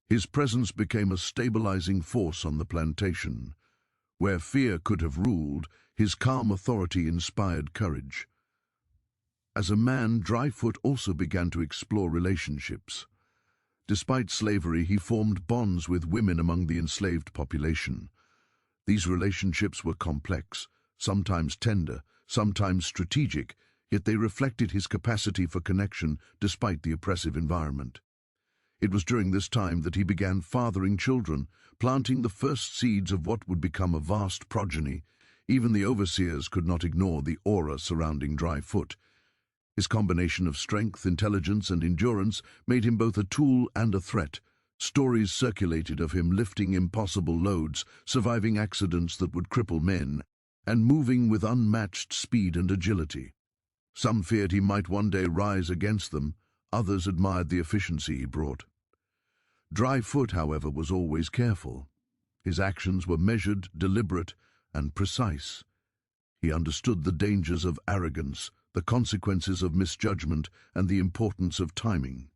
His presence became a stabilizing force on the plantation. Where fear could have ruled, his calm authority inspired courage. As a man, Dryfoot also began to explore relationships. Despite slavery, he formed bonds with women among the enslaved population. These relationships were complex, sometimes tender, sometimes strategic, yet they reflected his capacity for connection despite the oppressive environment. It was during this time that he began fathering children, planting the first seeds of what would become a vast progeny. Even the overseers could not ignore the aura surrounding Dryfoot. His combination of strength, intelligence, and endurance made him both a tool and a threat. Stories circulated of him lifting impossible loads, surviving accidents that would cripple men, and moving with unmatched speed and agility. Some feared he might one day rise against them, others admired the efficiency he brought. Dryfoot, however, was always careful. His actions were measured, deliberate, and precise. He understood the dangers of arrogance, the consequences of misjudgment, and the importance of timing.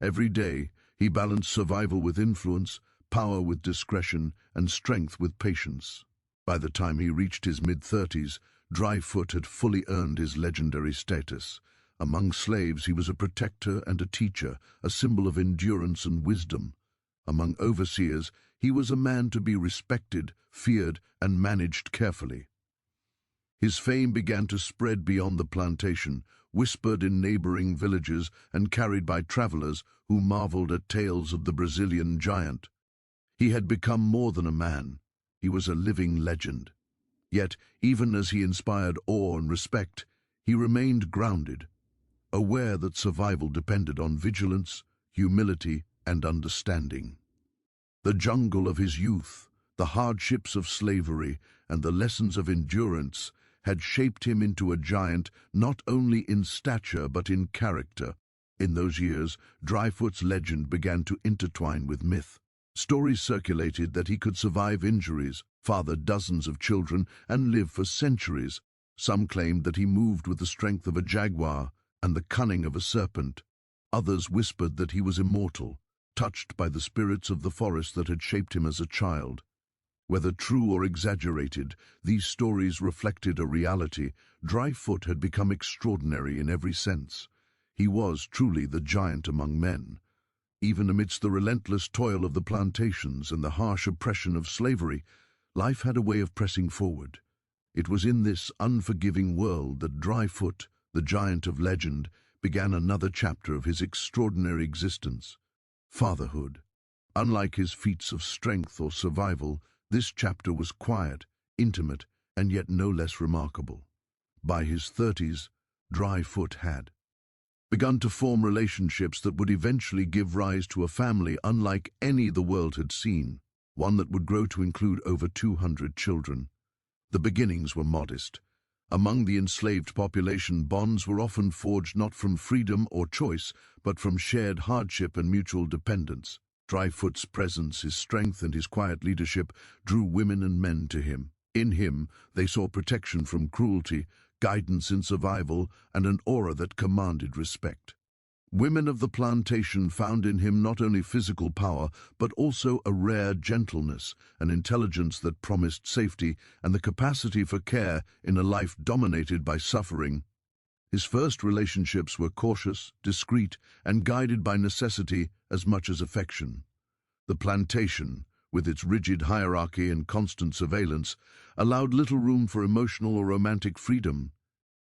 Every day, he balanced survival with influence, power with discretion, and strength with patience. By the time he reached his mid-30s, Dryfoot had fully earned his legendary status. Among slaves, he was a protector and a teacher, a symbol of endurance and wisdom. Among overseers, he was a man to be respected, feared, and managed carefully. His fame began to spread beyond the plantation, whispered in neighboring villages and carried by travelers who marveled at tales of the Brazilian giant. He had become more than a man. He was a living legend. Yet, even as he inspired awe and respect, he remained grounded, aware that survival depended on vigilance, humility, and understanding. The jungle of his youth, the hardships of slavery, and the lessons of endurance had shaped him into a giant not only in stature but in character. In those years, Dryfoot's legend began to intertwine with myth. Stories circulated that he could survive injuries, father dozens of children, and live for centuries. Some claimed that he moved with the strength of a jaguar and the cunning of a serpent. Others whispered that he was immortal, touched by the spirits of the forest that had shaped him as a child. Whether true or exaggerated, these stories reflected a reality. Dryfoot had become extraordinary in every sense. He was truly the giant among men. Even amidst the relentless toil of the plantations and the harsh oppression of slavery, life had a way of pressing forward. It was in this unforgiving world that Dryfoot, the giant of legend, began another chapter of his extraordinary existence. Fatherhood. Unlike his feats of strength or survival, this chapter was quiet, intimate, and yet no less remarkable. By his 30s, Dryfoot had begun to form relationships that would eventually give rise to a family unlike any the world had seen, one that would grow to include over 200 children. The beginnings were modest. Among the enslaved population, bonds were often forged not from freedom or choice, but from shared hardship and mutual dependence. Dryfoot's presence, his strength, and his quiet leadership drew women and men to him. In him, they saw protection from cruelty, guidance in survival, and an aura that commanded respect. Women of the plantation found in him not only physical power, but also a rare gentleness, an intelligence that promised safety, and the capacity for care in a life dominated by suffering. His first relationships were cautious, discreet, and guided by necessity as much as affection. The plantation, with its rigid hierarchy and constant surveillance, allowed little room for emotional or romantic freedom.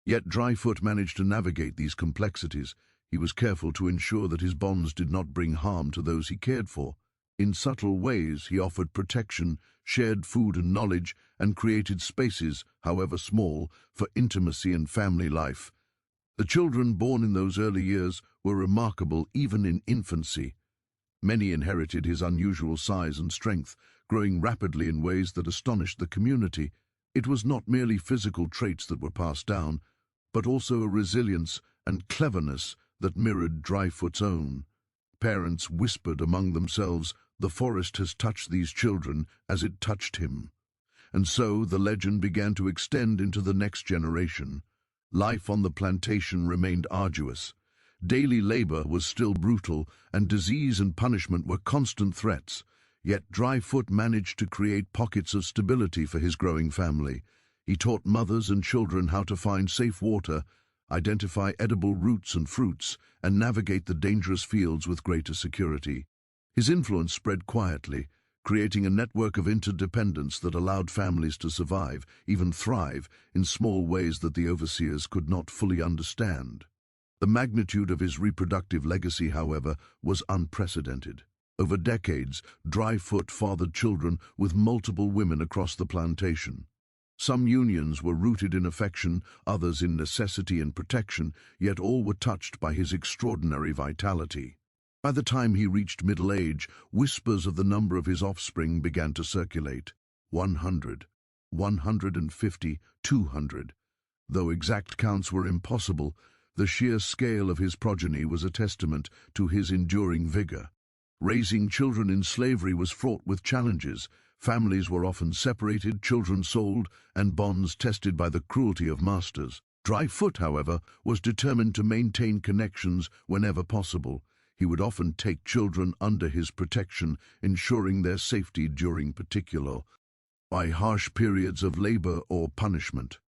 Yet Dryfoot managed to navigate these complexities. He was careful to ensure that his bonds did not bring harm to those he cared for. In subtle ways, he offered protection, shared food and knowledge, and created spaces, however small, for intimacy and family life. The children born in those early years were remarkable even in infancy. Many inherited his unusual size and strength, growing rapidly in ways that astonished the community. It was not merely physical traits that were passed down, but also a resilience and cleverness that mirrored Dryfoot's own. Parents whispered among themselves, "The forest has touched these children as it touched him." And so the legend began to extend into the next generation. Life on the plantation remained arduous. Daily labor was still brutal, and disease and punishment were constant threats. Yet Dryfoot managed to create pockets of stability for his growing family. He taught mothers and children how to find safe water, identify edible roots and fruits, and navigate the dangerous fields with greater security. His influence spread quietly, creating a network of interdependence that allowed families to survive, even thrive, in small ways that the overseers could not fully understand. The magnitude of his reproductive legacy, however, was unprecedented. Over decades, Dryfoot fathered children with multiple women across the plantation. Some unions were rooted in affection, others in necessity and protection, yet all were touched by his extraordinary vitality. By the time he reached middle age, whispers of the number of his offspring began to circulate. 100, 150, 200. Though exact counts were impossible, the sheer scale of his progeny was a testament to his enduring vigor. Raising children in slavery was fraught with challenges. Families were often separated, children sold, and bonds tested by the cruelty of masters. Dryfoot, however, was determined to maintain connections whenever possible. He would often take children under his protection, ensuring their safety during particular by harsh periods of labor or punishment.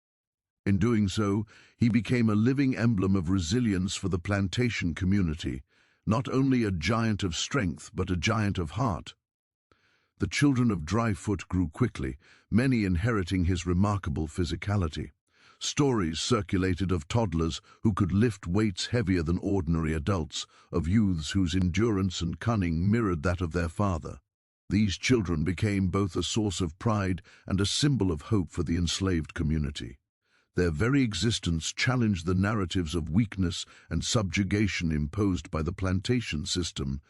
In doing so, he became a living emblem of resilience for the plantation community, not only a giant of strength, but a giant of heart. The children of Dryfoot grew quickly, many inheriting his remarkable physicality. Stories circulated of toddlers who could lift weights heavier than ordinary adults, of youths whose endurance and cunning mirrored that of their father. These children became both a source of pride and a symbol of hope for the enslaved community. Their very existence challenged the narratives of weakness and subjugation imposed by the plantation system.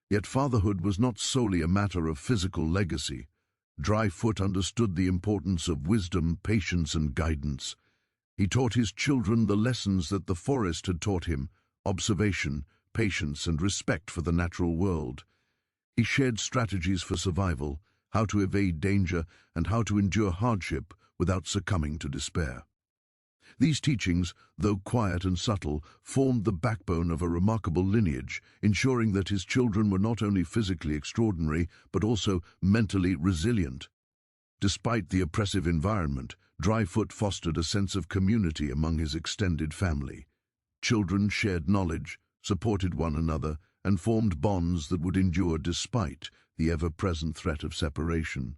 Yet fatherhood was not solely a matter of physical legacy. Dryfoot understood the importance of wisdom, patience, and guidance. He taught his children the lessons that the forest had taught him: observation, patience, and respect for the natural world. He shared strategies for survival, how to evade danger, and how to endure hardship without succumbing to despair. These teachings, though quiet and subtle, formed the backbone of a remarkable lineage, ensuring that his children were not only physically extraordinary, but also mentally resilient. Despite the oppressive environment, Dryfoot fostered a sense of community among his extended family. Children shared knowledge, supported one another, and formed bonds that would endure despite the ever-present threat of separation.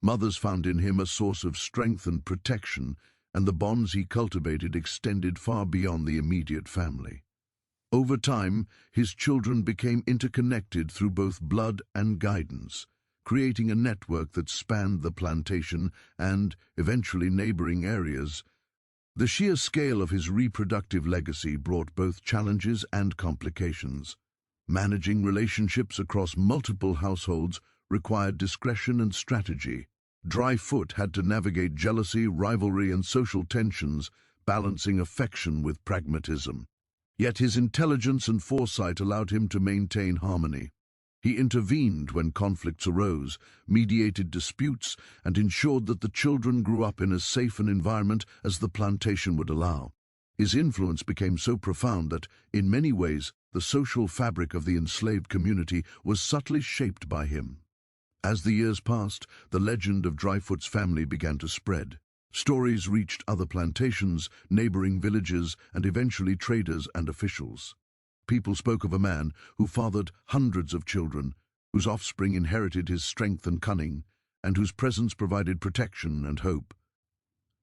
Mothers found in him a source of strength and protection, and the bonds he cultivated extended far beyond the immediate family. Over time, his children became interconnected through both blood and guidance, creating a network that spanned the plantation and, eventually, neighboring areas. The sheer scale of his reproductive legacy brought both challenges and complications. Managing relationships across multiple households required discretion and strategy. Dryfoot had to navigate jealousy, rivalry, and social tensions, balancing affection with pragmatism. Yet his intelligence and foresight allowed him to maintain harmony. He intervened when conflicts arose, mediated disputes, and ensured that the children grew up in as safe an environment as the plantation would allow. His influence became so profound that, in many ways, the social fabric of the enslaved community was subtly shaped by him. As the years passed, the legend of Dryfoot's family began to spread. Stories reached other plantations, neighboring villages, and eventually traders and officials. People spoke of a man who fathered hundreds of children, whose offspring inherited his strength and cunning, and whose presence provided protection and hope.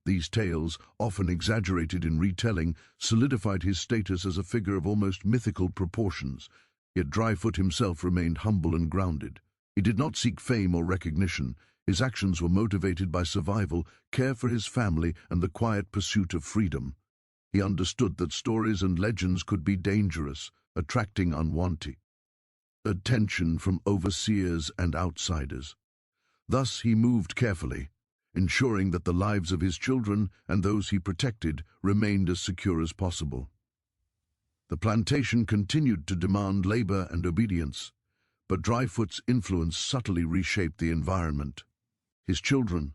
These tales, often exaggerated in retelling, solidified his status as a figure of almost mythical proportions, yet Dryfoot himself remained humble and grounded. He did not seek fame or recognition. His actions were motivated by survival, care for his family, and the quiet pursuit of freedom. He understood that stories and legends could be dangerous, attracting unwanted attention from overseers and outsiders. Thus he moved carefully, ensuring that the lives of his children and those he protected remained as secure as possible. The plantation continued to demand labor and obedience, but Dryfoot's influence subtly reshaped the environment. His children,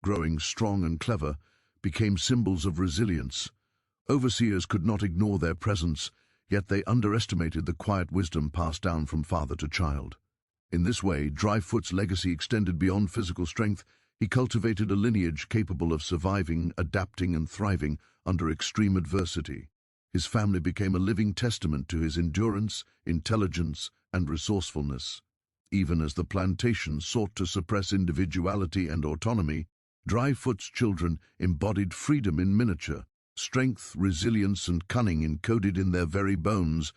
growing strong and clever, became symbols of resilience. Overseers could not ignore their presence, yet they underestimated the quiet wisdom passed down from father to child. In this way, Dryfoot's legacy extended beyond physical strength. He cultivated a lineage capable of surviving, adapting, and thriving under extreme adversity. His family became a living testament to his endurance, intelligence, and resourcefulness. Even as the plantation sought to suppress individuality and autonomy, Dryfoot's children embodied freedom in miniature, strength, resilience, and cunning encoded in their very bones.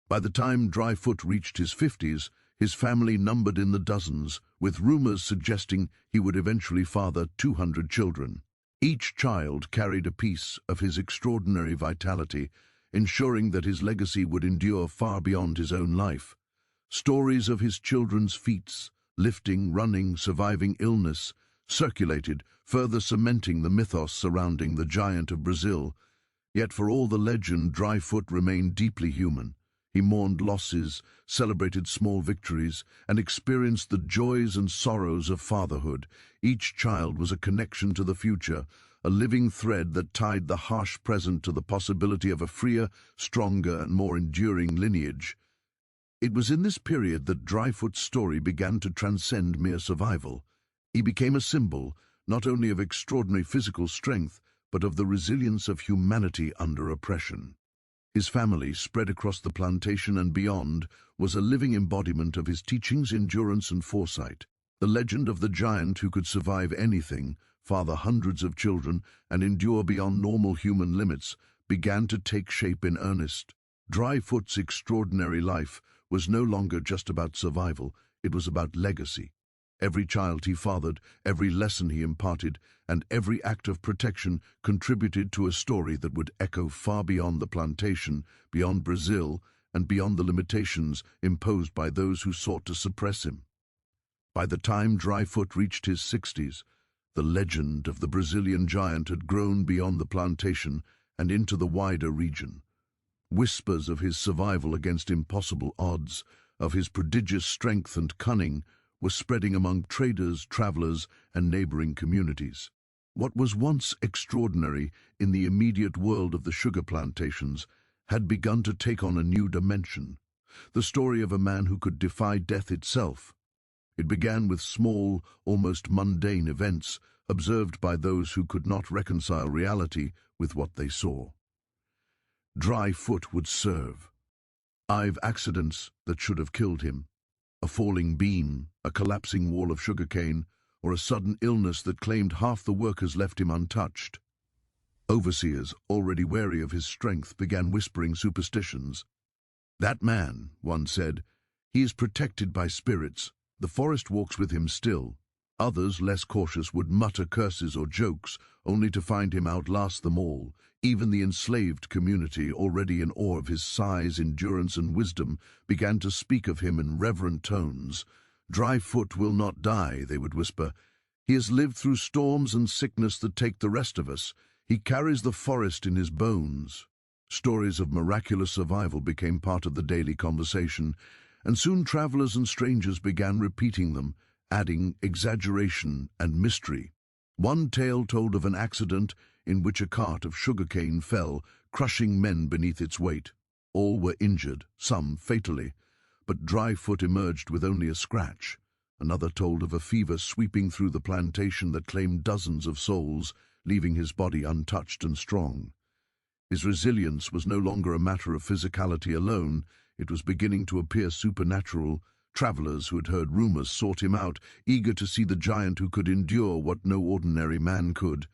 By the time Dryfoot reached his 50s, his family numbered in the dozens, with rumors suggesting he would eventually father 200 children. Each child carried a piece of his extraordinary vitality, ensuring that his legacy would endure far beyond his own life. Stories of his children's feats, lifting, running, surviving illness, circulated, further cementing the mythos surrounding the giant of Brazil. Yet for all the legend, Dryfoot remained deeply human. He mourned losses, celebrated small victories, and experienced the joys and sorrows of fatherhood. Each child was a connection to the future, a living thread that tied the harsh present to the possibility of a freer, stronger, and more enduring lineage. It was in this period that Dryfoot's story began to transcend mere survival. He became a symbol, not only of extraordinary physical strength, but of the resilience of humanity under oppression. His family, spread across the plantation and beyond, was a living embodiment of his teachings, endurance, and foresight. The legend of the giant who could survive anything, father hundreds of children, and endure beyond normal human limits began to take shape in earnest. Dryfoot's extraordinary life was no longer just about survival, it was about legacy. Every child he fathered, every lesson he imparted, and every act of protection contributed to a story that would echo far beyond the plantation, beyond Brazil, and beyond the limitations imposed by those who sought to suppress him. By the time Dryfoot reached his 60s, the legend of the Brazilian giant had grown beyond the plantation and into the wider region. Whispers of his survival against impossible odds, of his prodigious strength and cunning, were spreading among traders, travelers, and neighboring communities. What was once extraordinary in the immediate world of the sugar plantations had begun to take on a new dimension, the story of a man who could defy death itself. It began with small, almost mundane events observed by those who could not reconcile reality with what they saw. Dryfoot would serve. Accidents that should have killed him. A falling beam, a collapsing wall of sugarcane, or a sudden illness that claimed half the workers left him untouched. Overseers, already wary of his strength, began whispering superstitions. "That man," one said, "he is protected by spirits. The forest walks with him still." Others, less cautious, would mutter curses or jokes, only to find him outlast them all. Even the enslaved community, already in awe of his size, endurance, and wisdom, began to speak of him in reverent tones. "Dryfoot will not die," they would whisper. "He has lived through storms and sickness that take the rest of us. He carries the forest in his bones." Stories of miraculous survival became part of the daily conversation, and soon travelers and strangers began repeating them, adding exaggeration and mystery. One tale told of an accident in which a cart of sugarcane fell, crushing men beneath its weight. All were injured, some fatally, but Dryfoot emerged with only a scratch. Another told of a fever sweeping through the plantation that claimed dozens of souls, leaving his body untouched and strong. His resilience was no longer a matter of physicality alone, it was beginning to appear supernatural, Travelers who had heard rumors sought him out, eager to see the giant who could endure what no ordinary man could.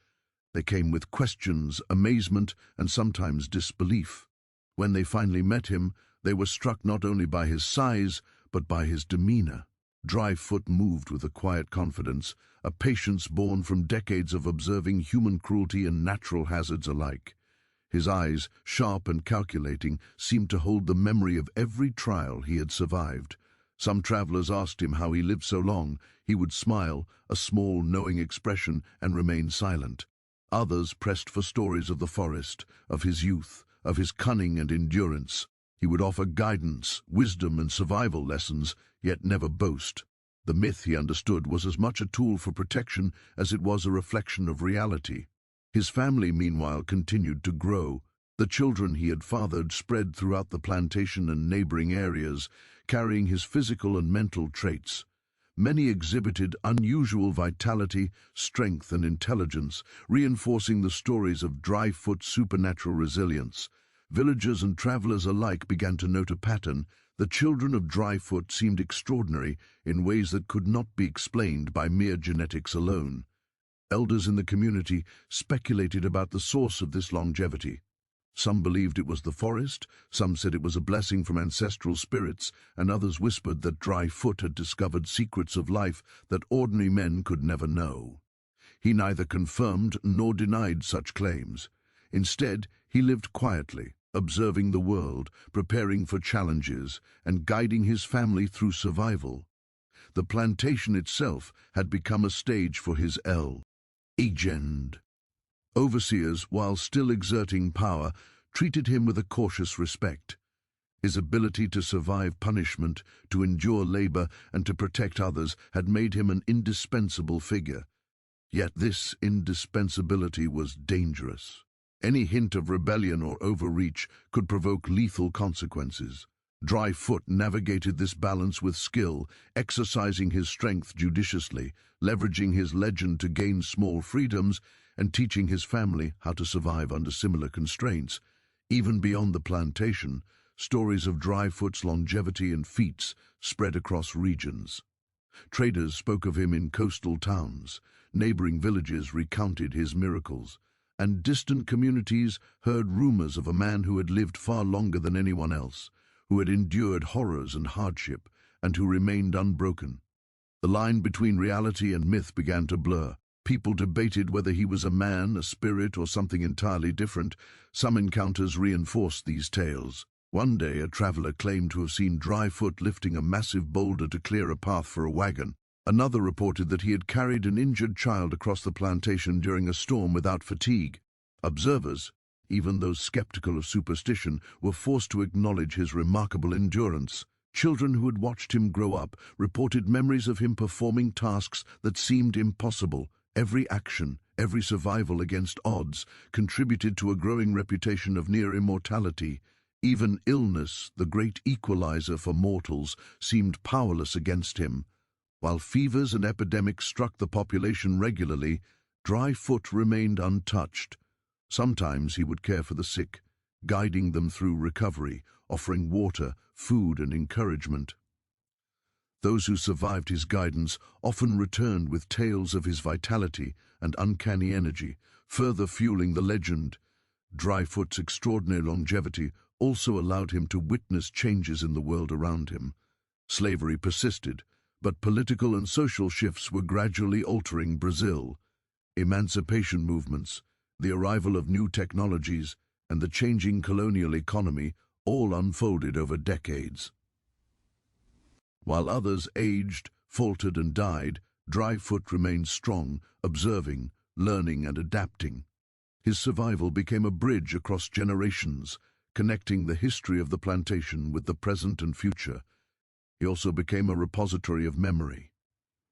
They came with questions, amazement, and sometimes disbelief. When they finally met him, they were struck not only by his size, but by his demeanor. Dryfoot moved with a quiet confidence, a patience born from decades of observing human cruelty and natural hazards alike. His eyes, sharp and calculating, seemed to hold the memory of every trial he had survived. Some travelers asked him how he lived so long. He would smile, a small, knowing expression, and remain silent. Others pressed for stories of the forest, of his youth, of his cunning and endurance. He would offer guidance, wisdom, and survival lessons, yet never boast. The myth, he understood, was as much a tool for protection as it was a reflection of reality. His family, meanwhile, continued to grow. The children he had fathered spread throughout the plantation and neighboring areas, carrying his physical and mental traits. Many exhibited unusual vitality, strength, and intelligence, reinforcing the stories of Dryfoot's supernatural resilience. Villagers and travelers alike began to note a pattern. The children of Dryfoot seemed extraordinary in ways that could not be explained by mere genetics alone. Elders in the community speculated about the source of this longevity. Some believed it was the forest, some said it was a blessing from ancestral spirits, and others whispered that Dryfoot had discovered secrets of life that ordinary men could never know. He neither confirmed nor denied such claims. Instead, he lived quietly, observing the world, preparing for challenges, and guiding his family through survival. The plantation itself had become a stage for his legend. Overseers, while still exerting power, treated him with a cautious respect. His ability to survive punishment, to endure labor, and to protect others had made him an indispensable figure. Yet this indispensability was dangerous. Any hint of rebellion or overreach could provoke lethal consequences. Dryfoot navigated this balance with skill, exercising his strength judiciously, leveraging his legend to gain small freedoms, and teaching his family how to survive under similar constraints. Even beyond the plantation, stories of Dryfoot's longevity and feats spread across regions. Traders spoke of him in coastal towns, neighboring villages recounted his miracles, and distant communities heard rumors of a man who had lived far longer than anyone else, who had endured horrors and hardship, and who remained unbroken. The line between reality and myth began to blur. People debated whether he was a man, a spirit, or something entirely different. Some encounters reinforced these tales. One day, a traveler claimed to have seen Dryfoot lifting a massive boulder to clear a path for a wagon. Another reported that he had carried an injured child across the plantation during a storm without fatigue. Observers, even those skeptical of superstition, were forced to acknowledge his remarkable endurance. Children who had watched him grow up reported memories of him performing tasks that seemed impossible. Every action, every survival against odds, contributed to a growing reputation of near immortality. Even illness, the great equalizer for mortals, seemed powerless against him. While fevers and epidemics struck the population regularly, Dryfoot remained untouched. Sometimes he would care for the sick, guiding them through recovery, offering water, food, and encouragement. Those who survived his guidance often returned with tales of his vitality and uncanny energy, further fueling the legend. Dryfoot's extraordinary longevity also allowed him to witness changes in the world around him. Slavery persisted, but political and social shifts were gradually altering Brazil. Emancipation movements, the arrival of new technologies, and the changing colonial economy all unfolded over decades. While others aged, faltered, and died, Dryfoot remained strong, observing, learning, and adapting. His survival became a bridge across generations, connecting the history of the plantation with the present and future. He also became a repository of memory.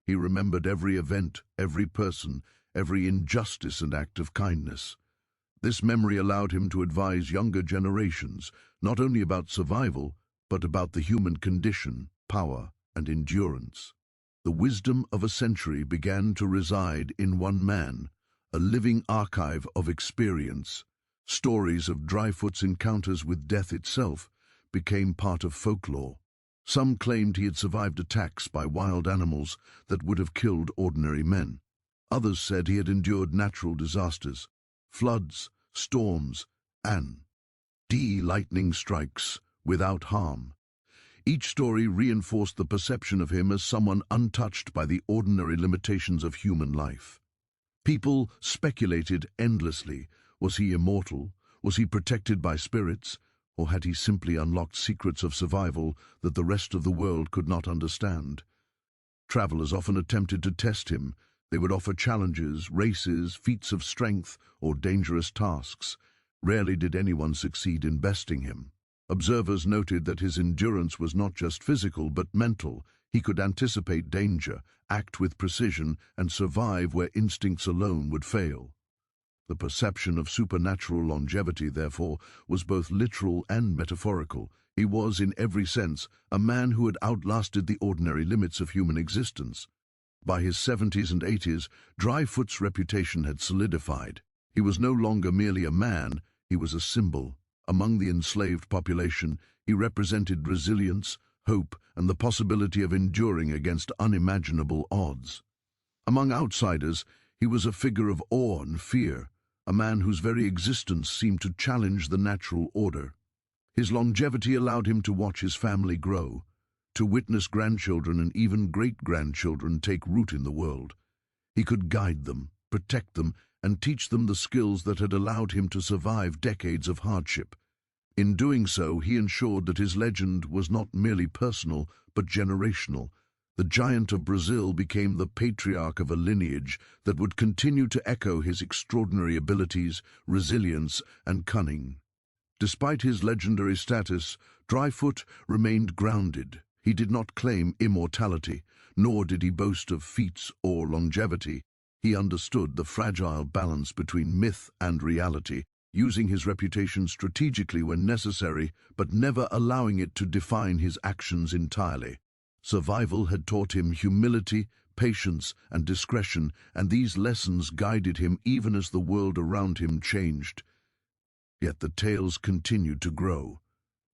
He remembered every event, every person, every injustice and act of kindness. This memory allowed him to advise younger generations, not only about survival, but about the human condition, power, and endurance. The wisdom of a century began to reside in one man, a living archive of experience. Stories of Dryfoot's encounters with death itself became part of folklore. Some claimed he had survived attacks by wild animals that would have killed ordinary men. Others said he had endured natural disasters, floods, storms, and lightning strikes without harm. Each story reinforced the perception of him as someone untouched by the ordinary limitations of human life. People speculated endlessly. Was he immortal? Was he protected by spirits? Or had he simply unlocked secrets of survival that the rest of the world could not understand? Travelers often attempted to test him. They would offer challenges, races, feats of strength, or dangerous tasks. Rarely did anyone succeed in besting him. Observers noted that his endurance was not just physical but mental. He could anticipate danger, act with precision, and survive where instincts alone would fail. The perception of supernatural longevity, therefore, was both literal and metaphorical. He was, in every sense, a man who had outlasted the ordinary limits of human existence. By his 70s and 80s, Dryfoot's reputation had solidified. He was no longer merely a man, he was a symbol. Among the enslaved population, he represented resilience, hope, and the possibility of enduring against unimaginable odds. Among outsiders, he was a figure of awe and fear, a man whose very existence seemed to challenge the natural order. His longevity allowed him to watch his family grow, to witness grandchildren and even great-grandchildren take root in the world. He could guide them, protect them, and teach them the skills that had allowed him to survive decades of hardship. In doing so, he ensured that his legend was not merely personal, but generational. The giant of Brazil became the patriarch of a lineage that would continue to echo his extraordinary abilities, resilience, and cunning. Despite his legendary status, Dryfoot remained grounded. He did not claim immortality, nor did he boast of feats or longevity. He understood the fragile balance between myth and reality, using his reputation strategically when necessary, but never allowing it to define his actions entirely. Survival had taught him humility, patience, and discretion, and these lessons guided him even as the world around him changed. Yet the tales continued to grow.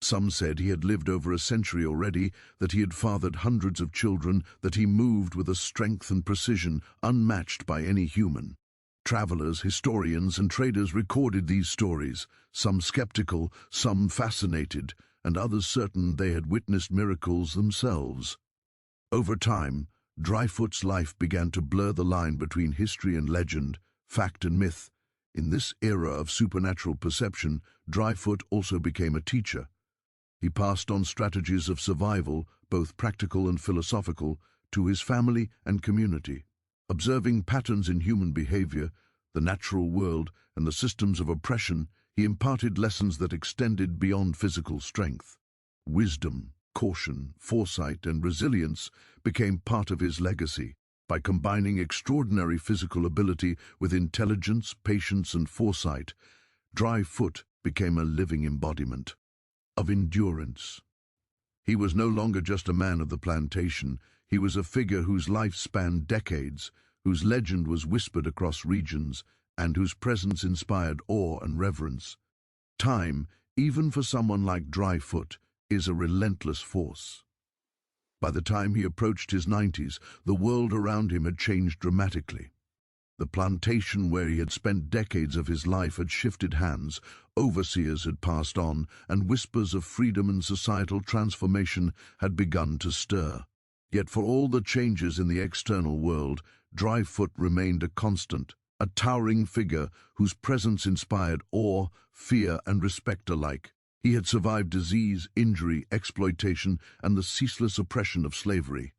Some said he had lived over a century already, that he had fathered hundreds of children, that he moved with a strength and precision unmatched by any human. Travelers, historians, and traders recorded these stories, some skeptical, some fascinated, and others certain they had witnessed miracles themselves. Over time, Dryfoot's life began to blur the line between history and legend, fact and myth. In this era of supernatural perception, Dryfoot also became a teacher. He passed on strategies of survival, both practical and philosophical, to his family and community. Observing patterns in human behavior, the natural world, and the systems of oppression, he imparted lessons that extended beyond physical strength. Wisdom, caution, foresight, and resilience became part of his legacy. By combining extraordinary physical ability with intelligence, patience, and foresight, Dryfoot became a living embodiment of endurance. He was no longer just a man of the plantation. He was a figure whose life spanned decades, whose legend was whispered across regions, and whose presence inspired awe and reverence. Time, even for someone like Dryfoot, is a relentless force. By the time he approached his 90s, the world around him had changed dramatically. The plantation where he had spent decades of his life had shifted hands, overseers had passed on, and whispers of freedom and societal transformation had begun to stir. Yet for all the changes in the external world, Dryfoot remained a constant, a towering figure whose presence inspired awe, fear, and respect alike. He had survived disease, injury, exploitation, and the ceaseless oppression of slavery.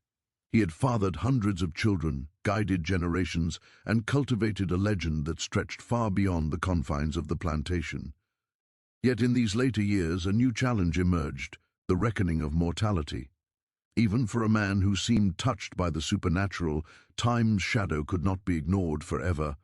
He had fathered hundreds of children, guided generations, and cultivated a legend that stretched far beyond the confines of the plantation. Yet in these later years, a new challenge emerged, the reckoning of mortality. Even for a man who seemed touched by the supernatural, time's shadow could not be ignored forever.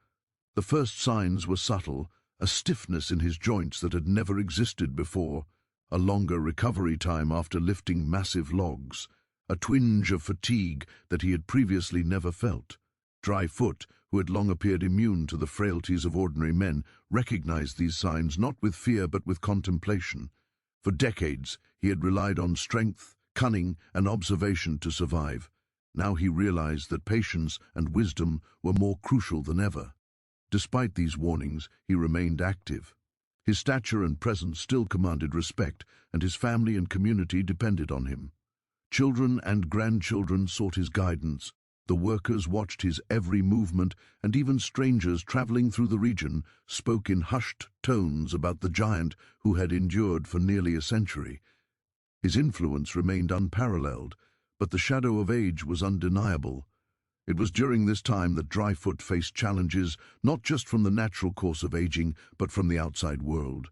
The first signs were subtle, a stiffness in his joints that had never existed before, a longer recovery time after lifting massive logs, a twinge of fatigue that he had previously never felt. Dryfoot, who had long appeared immune to the frailties of ordinary men, recognized these signs not with fear but with contemplation. For decades, he had relied on strength, cunning, and observation to survive. Now he realized that patience and wisdom were more crucial than ever. Despite these warnings, he remained active. His stature and presence still commanded respect, and his family and community depended on him. Children and grandchildren sought his guidance. The workers watched his every movement, and even strangers traveling through the region spoke in hushed tones about the giant who had endured for nearly a century. His influence remained unparalleled, but the shadow of age was undeniable. It was during this time that Dryfoot faced challenges not just from the natural course of aging, but from the outside world.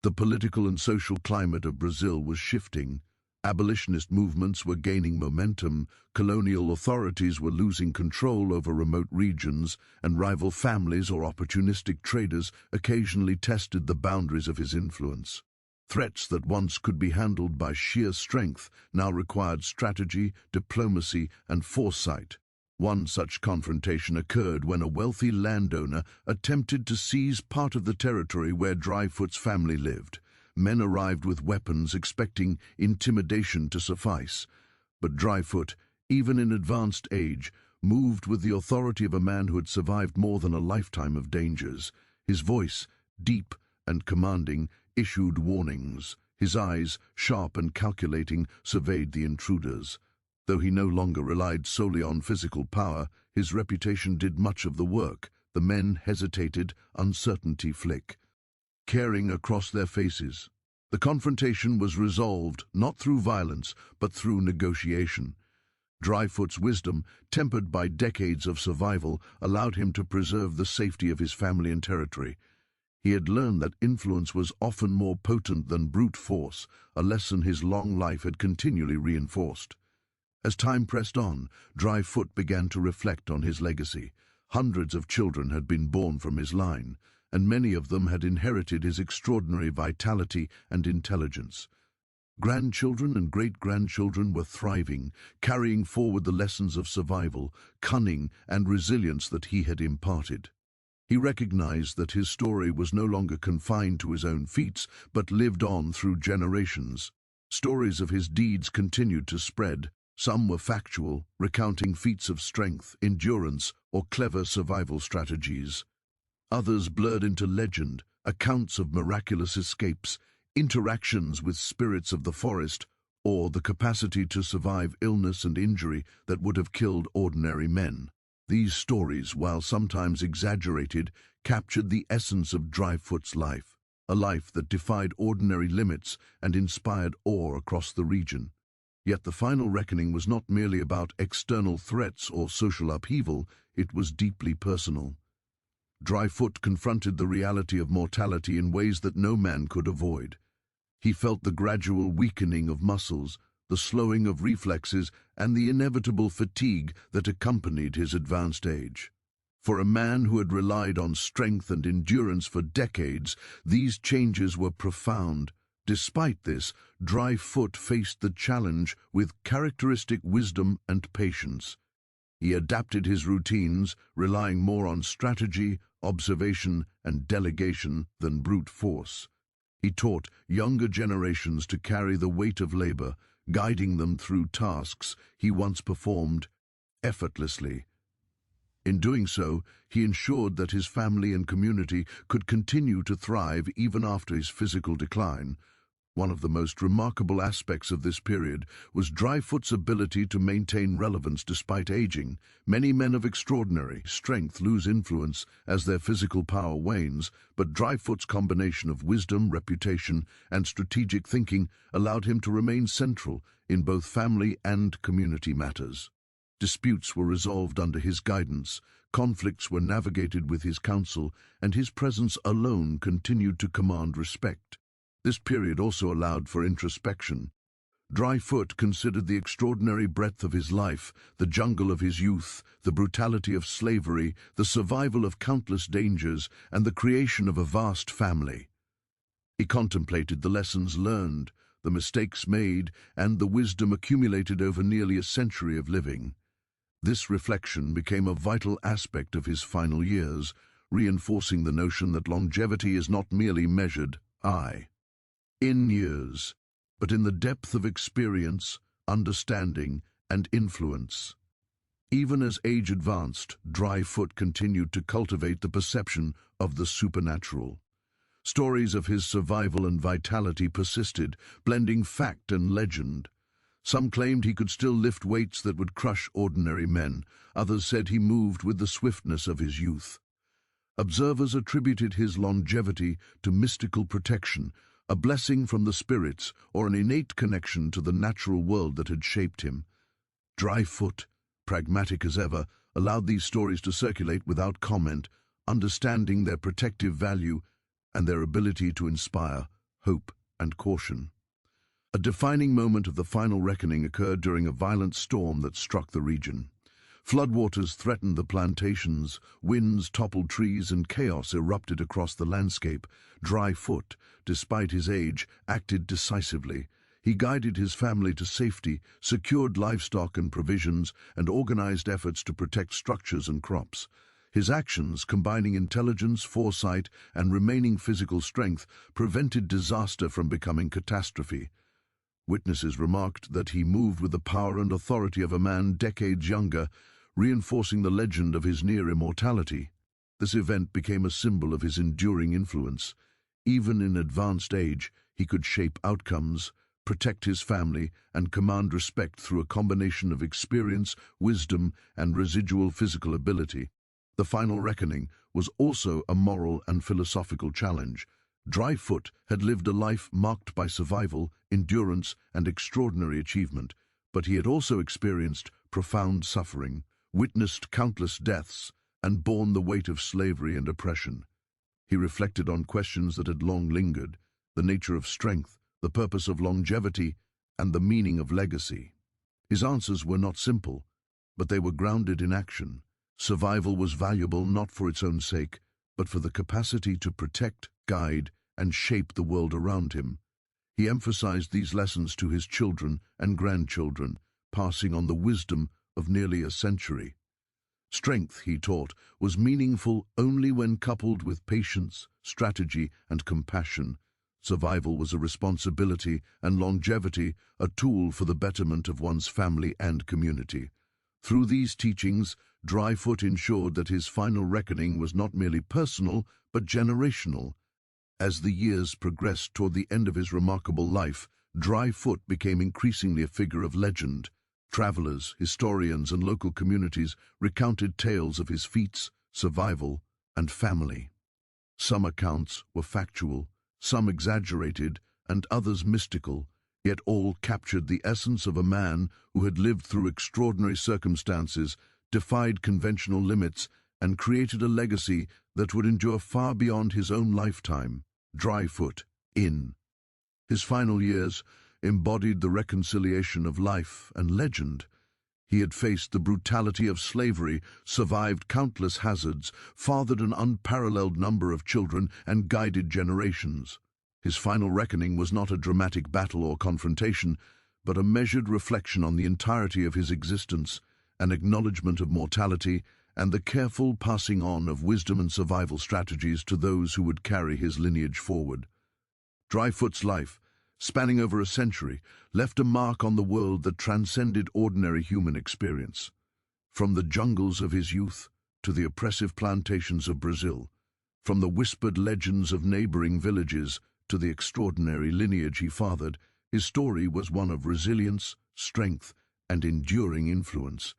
The political and social climate of Brazil was shifting. Abolitionist movements were gaining momentum, colonial authorities were losing control over remote regions, and rival families or opportunistic traders occasionally tested the boundaries of his influence. Threats that once could be handled by sheer strength now required strategy, diplomacy, and foresight. One such confrontation occurred when a wealthy landowner attempted to seize part of the territory where Dryfoot's family lived. Men arrived with weapons, expecting intimidation to suffice. But Dryfoot, even in advanced age, moved with the authority of a man who had survived more than a lifetime of dangers. His voice, deep and commanding, issued warnings. His eyes, sharp and calculating, surveyed the intruders. Though he no longer relied solely on physical power, his reputation did much of the work. The men hesitated, uncertainty flick, caring across their faces. The confrontation was resolved not through violence, but through negotiation. Dryfoot's wisdom, tempered by decades of survival, allowed him to preserve the safety of his family and territory. He had learned that influence was often more potent than brute force, a lesson his long life had continually reinforced. As time pressed on, Dryfoot began to reflect on his legacy. Hundreds of children had been born from his line, and many of them had inherited his extraordinary vitality and intelligence. Grandchildren and great-grandchildren were thriving, carrying forward the lessons of survival, cunning, and resilience that he had imparted. He recognized that his story was no longer confined to his own feats, but lived on through generations. Stories of his deeds continued to spread. Some were factual, recounting feats of strength, endurance, or clever survival strategies. Others blurred into legend, accounts of miraculous escapes, interactions with spirits of the forest, or the capacity to survive illness and injury that would have killed ordinary men. These stories, while sometimes exaggerated, captured the essence of Dryfoot's life, a life that defied ordinary limits and inspired awe across the region. Yet the final reckoning was not merely about external threats or social upheaval, it was deeply personal. Dryfoot confronted the reality of mortality in ways that no man could avoid. He felt the gradual weakening of muscles, the slowing of reflexes, and the inevitable fatigue that accompanied his advanced age. For a man who had relied on strength and endurance for decades, these changes were profound. Despite this, Dryfoot faced the challenge with characteristic wisdom and patience. He adapted his routines, relying more on strategy, observation, and delegation than brute force. He taught younger generations to carry the weight of labor, guiding them through tasks he once performed effortlessly. In doing so, he ensured that his family and community could continue to thrive even after his physical decline. One of the most remarkable aspects of this period was Dryfoot's ability to maintain relevance despite aging. Many men of extraordinary strength lose influence as their physical power wanes, but Dryfoot's combination of wisdom, reputation, and strategic thinking allowed him to remain central in both family and community matters. Disputes were resolved under his guidance, conflicts were navigated with his counsel, and his presence alone continued to command respect. This period also allowed for introspection. Dryfoot considered the extraordinary breadth of his life, the jungle of his youth, the brutality of slavery, the survival of countless dangers, and the creation of a vast family. He contemplated the lessons learned, the mistakes made, and the wisdom accumulated over nearly a century of living. This reflection became a vital aspect of his final years, reinforcing the notion that longevity is not merely measured in years, but in the depth of experience, understanding, and influence. Even as age advanced, Dryfoot continued to cultivate the perception of the supernatural. Stories of his survival and vitality persisted, blending fact and legend. Some claimed he could still lift weights that would crush ordinary men. Others said he moved with the swiftness of his youth. Observers attributed his longevity to mystical protection, a blessing from the spirits, or an innate connection to the natural world that had shaped him. Dryfoot, pragmatic as ever, allowed these stories to circulate without comment, understanding their protective value and their ability to inspire hope and caution. A defining moment of the final reckoning occurred during a violent storm that struck the region. Floodwaters threatened the plantations, winds toppled trees, and chaos erupted across the landscape. Dryfoot, despite his age, acted decisively. He guided his family to safety, secured livestock and provisions, and organized efforts to protect structures and crops. His actions, combining intelligence, foresight, and remaining physical strength, prevented disaster from becoming catastrophe. Witnesses remarked that he moved with the power and authority of a man decades younger, reinforcing the legend of his near immortality. This event became a symbol of his enduring influence. Even in advanced age, he could shape outcomes, protect his family, and command respect through a combination of experience, wisdom, and residual physical ability. The final reckoning was also a moral and philosophical challenge. Dryfoot had lived a life marked by survival, endurance, and extraordinary achievement, but he had also experienced profound suffering, witnessed countless deaths, and borne the weight of slavery and oppression. He reflected on questions that had long lingered: the nature of strength, the purpose of longevity, and the meaning of legacy. His answers were not simple, but they were grounded in action. Survival was valuable not for its own sake, but for the capacity to protect, guide, and shape the world around him. He emphasized these lessons to his children and grandchildren, passing on the wisdom of nearly a century. Strength, he taught, was meaningful only when coupled with patience, strategy, and compassion. Survival was a responsibility, and longevity a tool for the betterment of one's family and community. Through these teachings, Dryfoot ensured that his final reckoning was not merely personal, but generational. As the years progressed toward the end of his remarkable life, Dryfoot became increasingly a figure of legend. Travelers, historians, and local communities recounted tales of his feats, survival, and family. Some accounts were factual, some exaggerated, and others mystical, yet all captured the essence of a man who had lived through extraordinary circumstances, defied conventional limits, and created a legacy that would endure far beyond his own lifetime. Dryfoot, in his final years, embodied the reconciliation of life and legend. He had faced the brutality of slavery, survived countless hazards, fathered an unparalleled number of children, and guided generations. His final reckoning was not a dramatic battle or confrontation, but a measured reflection on the entirety of his existence, an acknowledgement of mortality, and the careful passing on of wisdom and survival strategies to those who would carry his lineage forward. Dryfoot's life, spanning over a century, left a mark on the world that transcended ordinary human experience. From the jungles of his youth to the oppressive plantations of Brazil, from the whispered legends of neighboring villages to the extraordinary lineage he fathered, his story was one of resilience, strength, and enduring influence.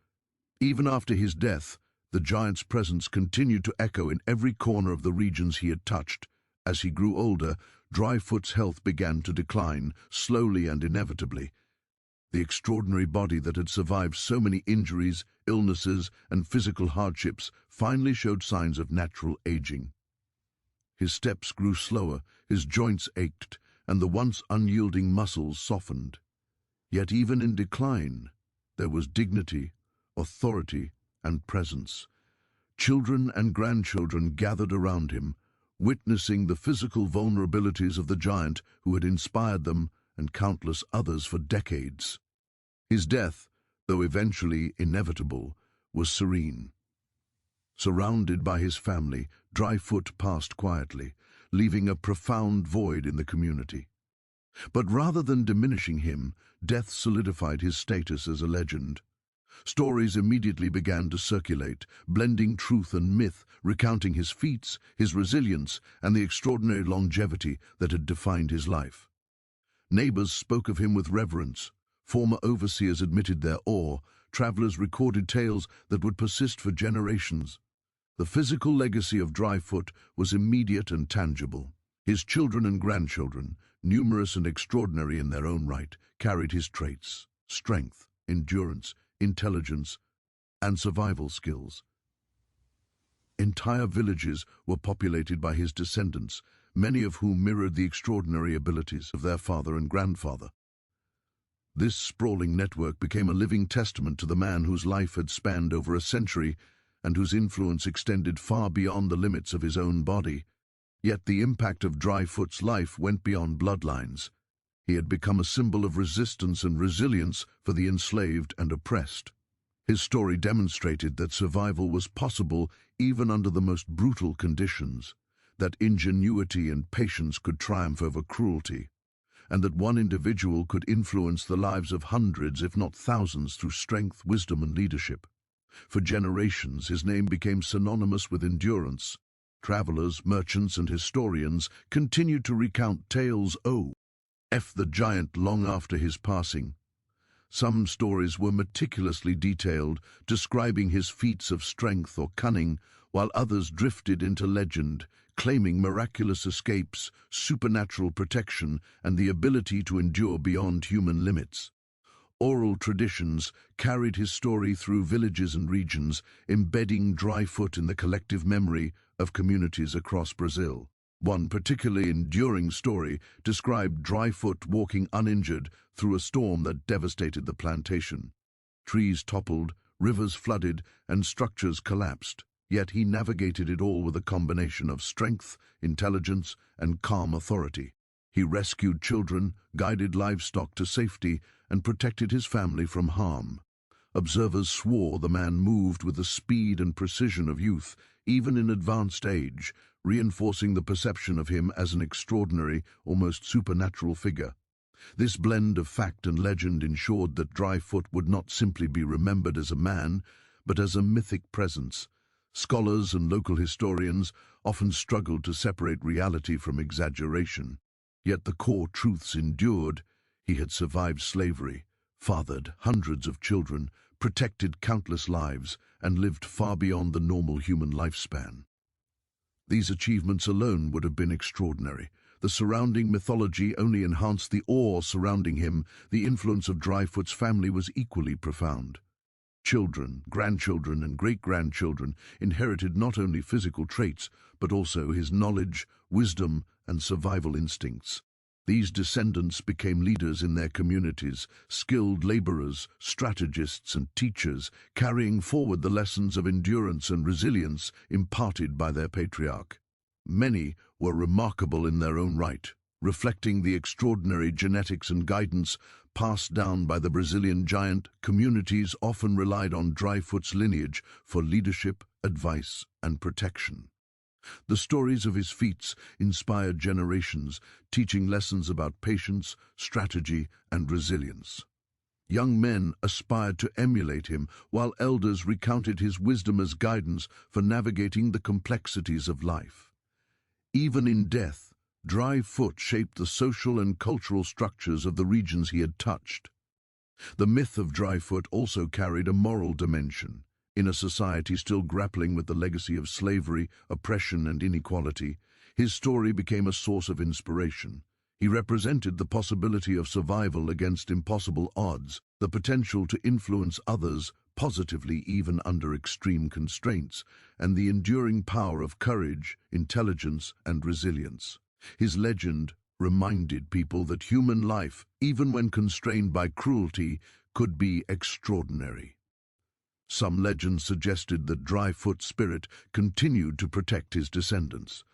Even after his death, the giant's presence continued to echo in every corner of the regions he had touched. As he grew older, Dryfoot's health began to decline, slowly and inevitably. The extraordinary body that had survived so many injuries, illnesses, and physical hardships finally showed signs of natural aging. His steps grew slower, his joints ached, and the once unyielding muscles softened. Yet even in decline, there was dignity, authority, and presence. Children and grandchildren gathered around him, witnessing the physical vulnerabilities of the giant who had inspired them and countless others for decades. His death, though eventually inevitable, was serene. Surrounded by his family, Dryfoot passed quietly, leaving a profound void in the community. But rather than diminishing him, death solidified his status as a legend. Stories immediately began to circulate, blending truth and myth, recounting his feats, his resilience, and the extraordinary longevity that had defined his life. Neighbors spoke of him with reverence. Former overseers admitted their awe. Travelers recorded tales that would persist for generations. The physical legacy of Dryfoot was immediate and tangible. His children and grandchildren, numerous and extraordinary in their own right, carried his traits: strength, endurance, intelligence, and survival skills. Entire villages were populated by his descendants, many of whom mirrored the extraordinary abilities of their father and grandfather. This sprawling network became a living testament to the man whose life had spanned over a century and whose influence extended far beyond the limits of his own body. Yet the impact of Dryfoot's life went beyond bloodlines. He had become a symbol of resistance and resilience for the enslaved and oppressed. His story demonstrated that survival was possible even under the most brutal conditions, that ingenuity and patience could triumph over cruelty, and that one individual could influence the lives of hundreds, if not thousands, through strength, wisdom, and leadership. For generations, his name became synonymous with endurance. Travelers, merchants, and historians continued to recount tales of the giant long after his passing. Some stories were meticulously detailed, describing his feats of strength or cunning, while others drifted into legend, claiming miraculous escapes, supernatural protection, and the ability to endure beyond human limits. Oral traditions carried his story through villages and regions, embedding Dryfoot in the collective memory of communities across Brazil. One particularly enduring story described Dryfoot walking uninjured through a storm that devastated the plantation. Trees toppled, rivers flooded, and structures collapsed, yet he navigated it all with a combination of strength, intelligence, and calm authority. He rescued children, guided livestock to safety, and protected his family from harm. Observers swore the man moved with the speed and precision of youth, even in advanced age, reinforcing the perception of him as an extraordinary, almost supernatural figure. This blend of fact and legend ensured that Dryfoot would not simply be remembered as a man, but as a mythic presence. Scholars and local historians often struggled to separate reality from exaggeration. Yet the core truths endured. He had survived slavery, fathered hundreds of children, protected countless lives, and lived far beyond the normal human lifespan. These achievements alone would have been extraordinary. The surrounding mythology only enhanced the awe surrounding him. The influence of Dryfoot's family was equally profound. Children, grandchildren, and great-grandchildren inherited not only physical traits, but also his knowledge, wisdom, and survival instincts. These descendants became leaders in their communities, skilled laborers, strategists, and teachers, carrying forward the lessons of endurance and resilience imparted by their patriarch. Many were remarkable in their own right, reflecting the extraordinary genetics and guidance passed down by the Brazilian giant. Communities often relied on Dryfoot's lineage for leadership, advice, and protection. The stories of his feats inspired generations, teaching lessons about patience, strategy, and resilience. Young men aspired to emulate him, while elders recounted his wisdom as guidance for navigating the complexities of life. Even in death, Dryfoot shaped the social and cultural structures of the regions he had touched. The myth of Dryfoot also carried a moral dimension. In a society still grappling with the legacy of slavery, oppression, and inequality, his story became a source of inspiration. He represented the possibility of survival against impossible odds, the potential to influence others positively even under extreme constraints, and the enduring power of courage, intelligence, and resilience. His legend reminded people that human life, even when constrained by cruelty, could be extraordinary. Some legends suggested that Dryfoot's spirit continued to protect his descendants.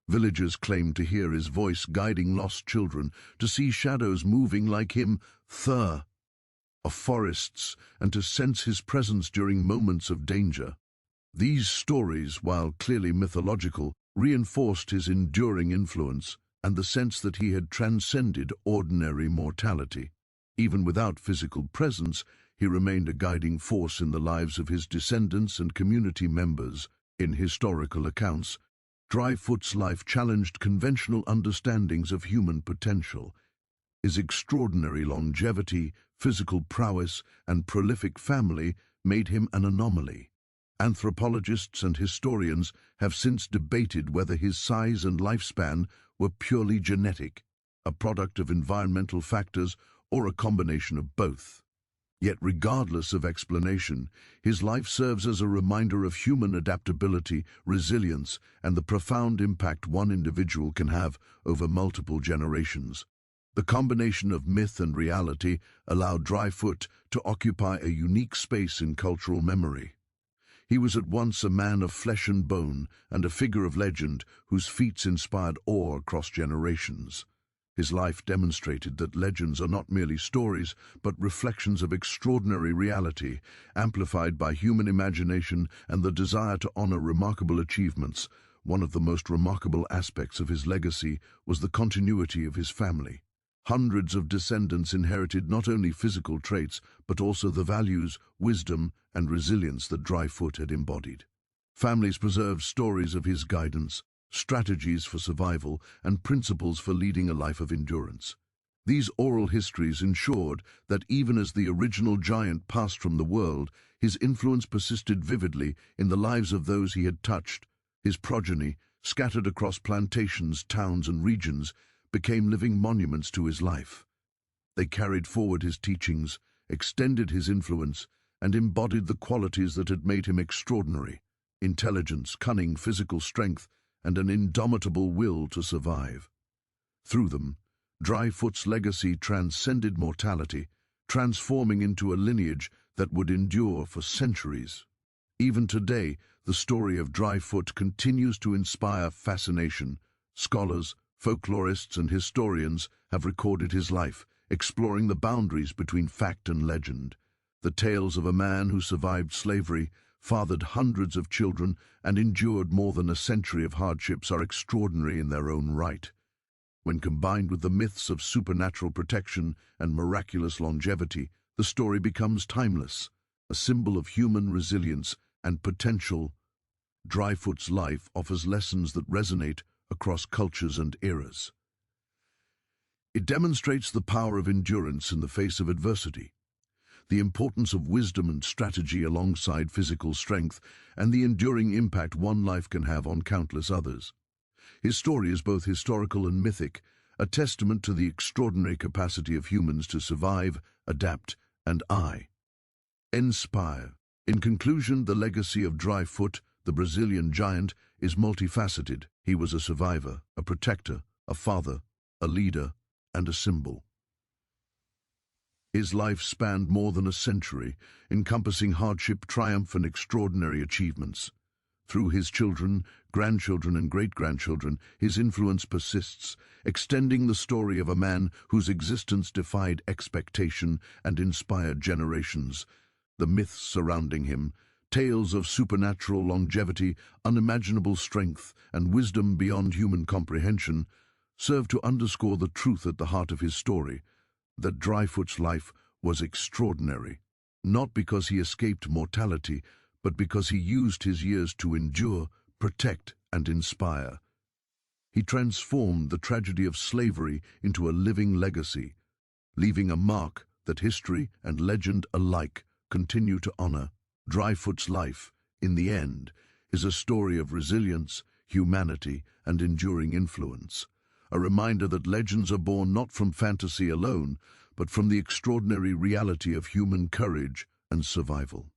Villagers claimed to hear his voice guiding lost children, to see shadows moving like him through forests, and to sense his presence during moments of danger. These stories, while clearly mythological, reinforced his enduring influence and the sense that he had transcended ordinary mortality. Even without physical presence, he remained a guiding force in the lives of his descendants and community members. In historical accounts, Dryfoot's life challenged conventional understandings of human potential. His extraordinary longevity, physical prowess, and prolific family made him an anomaly. Anthropologists and historians have since debated whether his size and lifespan were purely genetic, a product of environmental factors, or a combination of both. Yet regardless of explanation, his life serves as a reminder of human adaptability, resilience, and the profound impact one individual can have over multiple generations. The combination of myth and reality allowed Dryfoot to occupy a unique space in cultural memory. He was at once a man of flesh and bone and a figure of legend whose feats inspired awe across generations. His life demonstrated that legends are not merely stories, but reflections of extraordinary reality, amplified by human imagination and the desire to honor remarkable achievements. One of the most remarkable aspects of his legacy was the continuity of his family. Hundreds of descendants inherited not only physical traits, but also the values, wisdom, and resilience that Dryfoot had embodied. Families preserved stories of his guidance, strategies for survival, and principles for leading a life of endurance. These oral histories ensured that even as the original giant passed from the world, his influence persisted vividly in the lives of those he had touched. His progeny, scattered across plantations, towns, and regions, became living monuments to his life. They carried forward his teachings, extended his influence, and embodied the qualities that had made him extraordinary: intelligence, cunning, physical strength, and an indomitable will to survive. Through them, Dryfoot's legacy transcended mortality, transforming into a lineage that would endure for centuries. Even today, the story of Dryfoot continues to inspire fascination. Scholars, folklorists, and historians have recorded his life, exploring the boundaries between fact and legend. The tales of a man who survived slavery, fathered hundreds of children, and endured more than a century of hardships are extraordinary in their own right. When combined with the myths of supernatural protection and miraculous longevity, the story becomes timeless, a symbol of human resilience and potential. Dryfoot's life offers lessons that resonate across cultures and eras. It demonstrates the power of endurance in the face of adversity, the importance of wisdom and strategy alongside physical strength, and the enduring impact one life can have on countless others. His story is both historical and mythic, a testament to the extraordinary capacity of humans to survive, adapt, and inspire. In conclusion, the legacy of Dryfoot, the Brazilian giant, is multifaceted. He was a survivor, a protector, a father, a leader, and a symbol. His life spanned more than a century, encompassing hardship, triumph, and extraordinary achievements. Through his children, grandchildren, and great-grandchildren, his influence persists, extending the story of a man whose existence defied expectation and inspired generations. The myths surrounding him, tales of supernatural longevity, unimaginable strength, and wisdom beyond human comprehension, serve to underscore the truth at the heart of his story, that Dryfoot's life was extraordinary, not because he escaped mortality, but because he used his years to endure, protect, and inspire. He transformed the tragedy of slavery into a living legacy, leaving a mark that history and legend alike continue to honor. Dryfoot's life, in the end, is a story of resilience, humanity, and enduring influence, a reminder that legends are born not from fantasy alone, but from the extraordinary reality of human courage and survival.